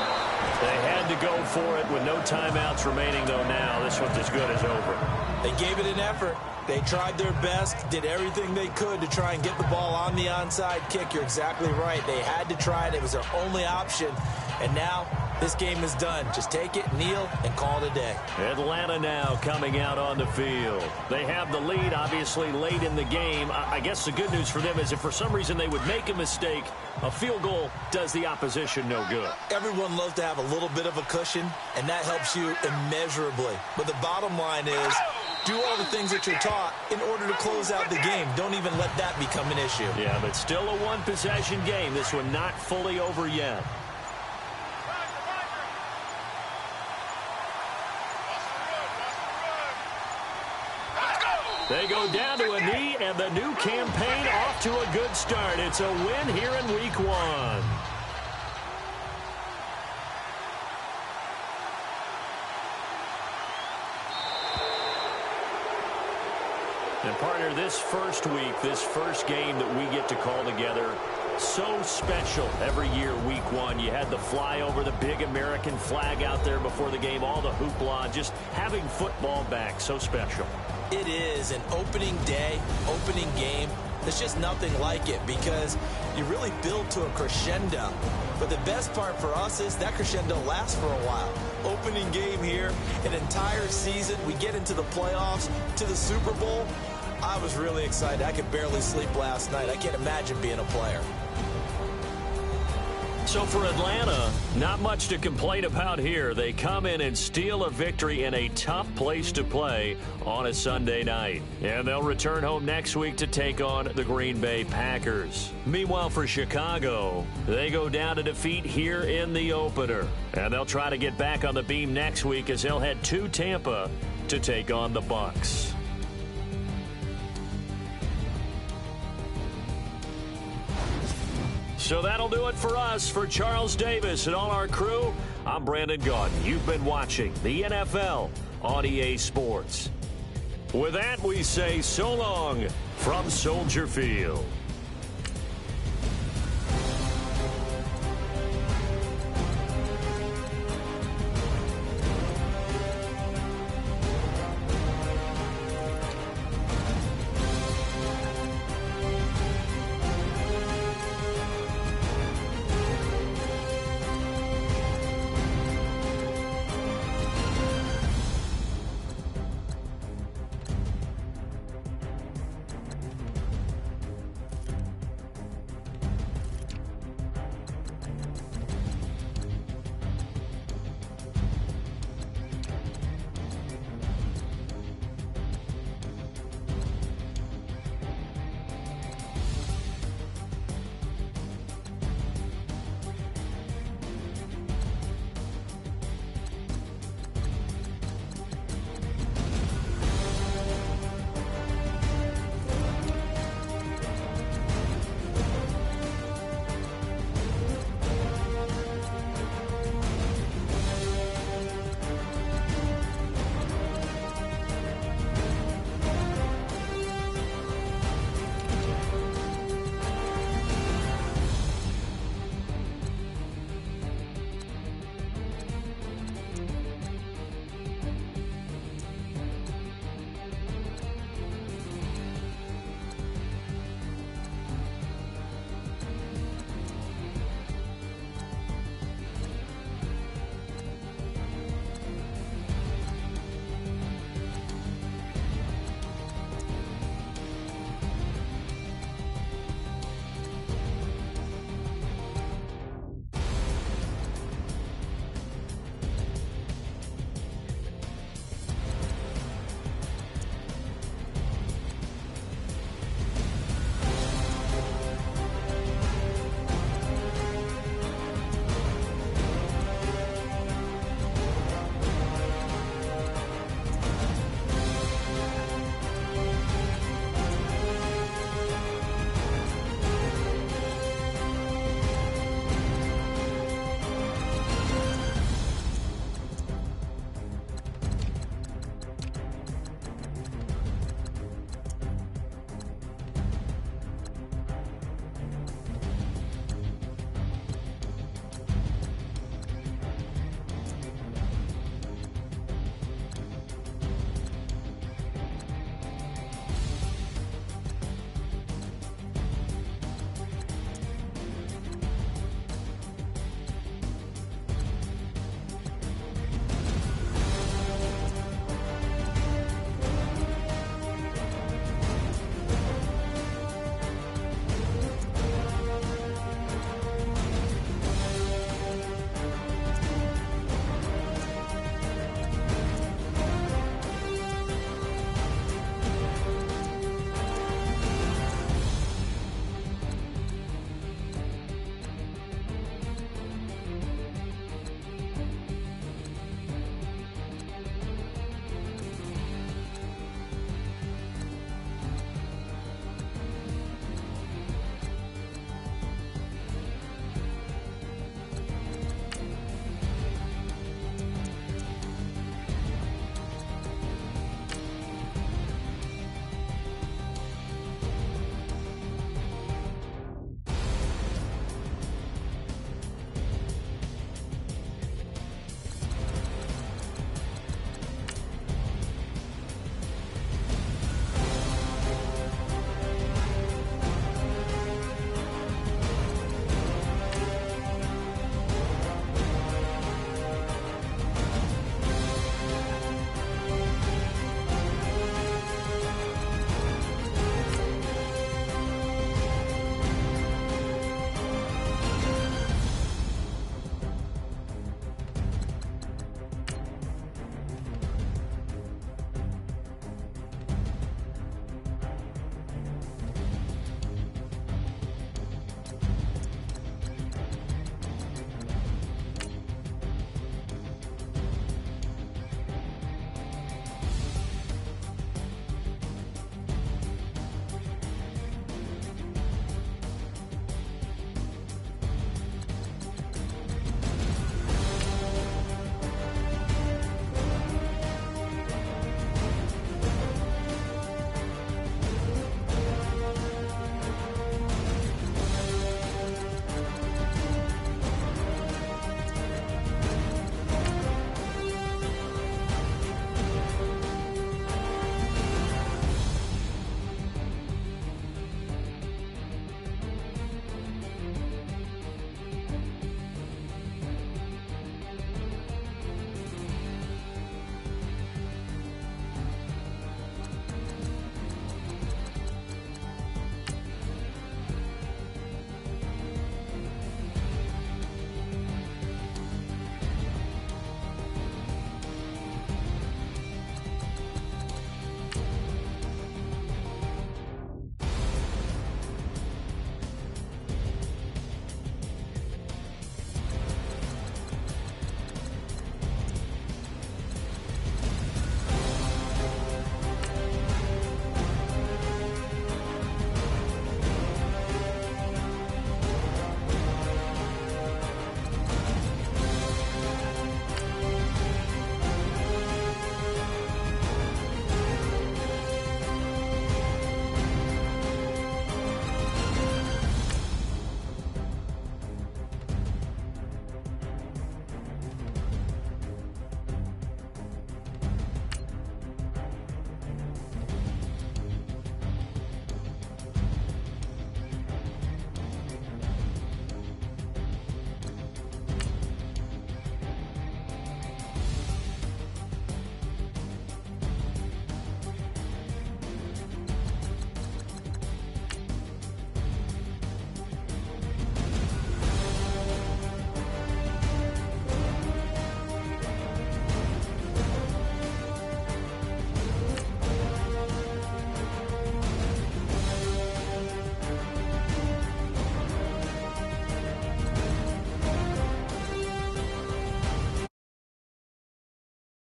Speaker 2: They had to go for it with no timeouts remaining, though now. This one's as good as over.
Speaker 3: They gave it an effort. They tried their best, did everything they could to try and get the ball on the onside kick. You're exactly right. They had to try it. It was their only option. And now this game is done. Just take it, kneel, and call it a day.
Speaker 2: Atlanta now coming out on the field. They have the lead, obviously, late in the game. I guess the good news for them is if for some reason they would make a mistake, a field goal does the opposition no good.
Speaker 3: Everyone loves to have a little bit of a cushion, and that helps you immeasurably. But the bottom line is, do all the things that you're taught in order to close out the game. Don't even let that become an issue.
Speaker 2: Yeah, but still a 1-possession game. This one not fully over yet. They go down to a knee, and the new campaign off to a good start. It's a win here in Week 1. And partner, this first week, this first game that we get to call together, so special every year, Week 1. You had the flyover, the big American flag out there before the game, all the hoopla, just having football back, so special.
Speaker 3: It is an opening day, opening game. There's just nothing like it because you really build to a crescendo. But the best part for us is that crescendo lasts for a while. Opening game here, an entire season. We get into the playoffs, to the Super Bowl. I was really excited. I could barely sleep last night. I can't imagine being a player.
Speaker 2: So for Atlanta, not much to complain about here. They come in and steal a victory in a tough place to play on a Sunday night. And they'll return home next week to take on the Green Bay Packers. Meanwhile, for Chicago, they go down to defeat here in the opener. And they'll try to get back on the beam next week as they'll head to Tampa to take on the Bucs. So that'll do it for us. For Charles Davis and all our crew, I'm Brandon Gaudin. You've been watching the NFL on EA Sports. With that, we say so long from Soldier Field.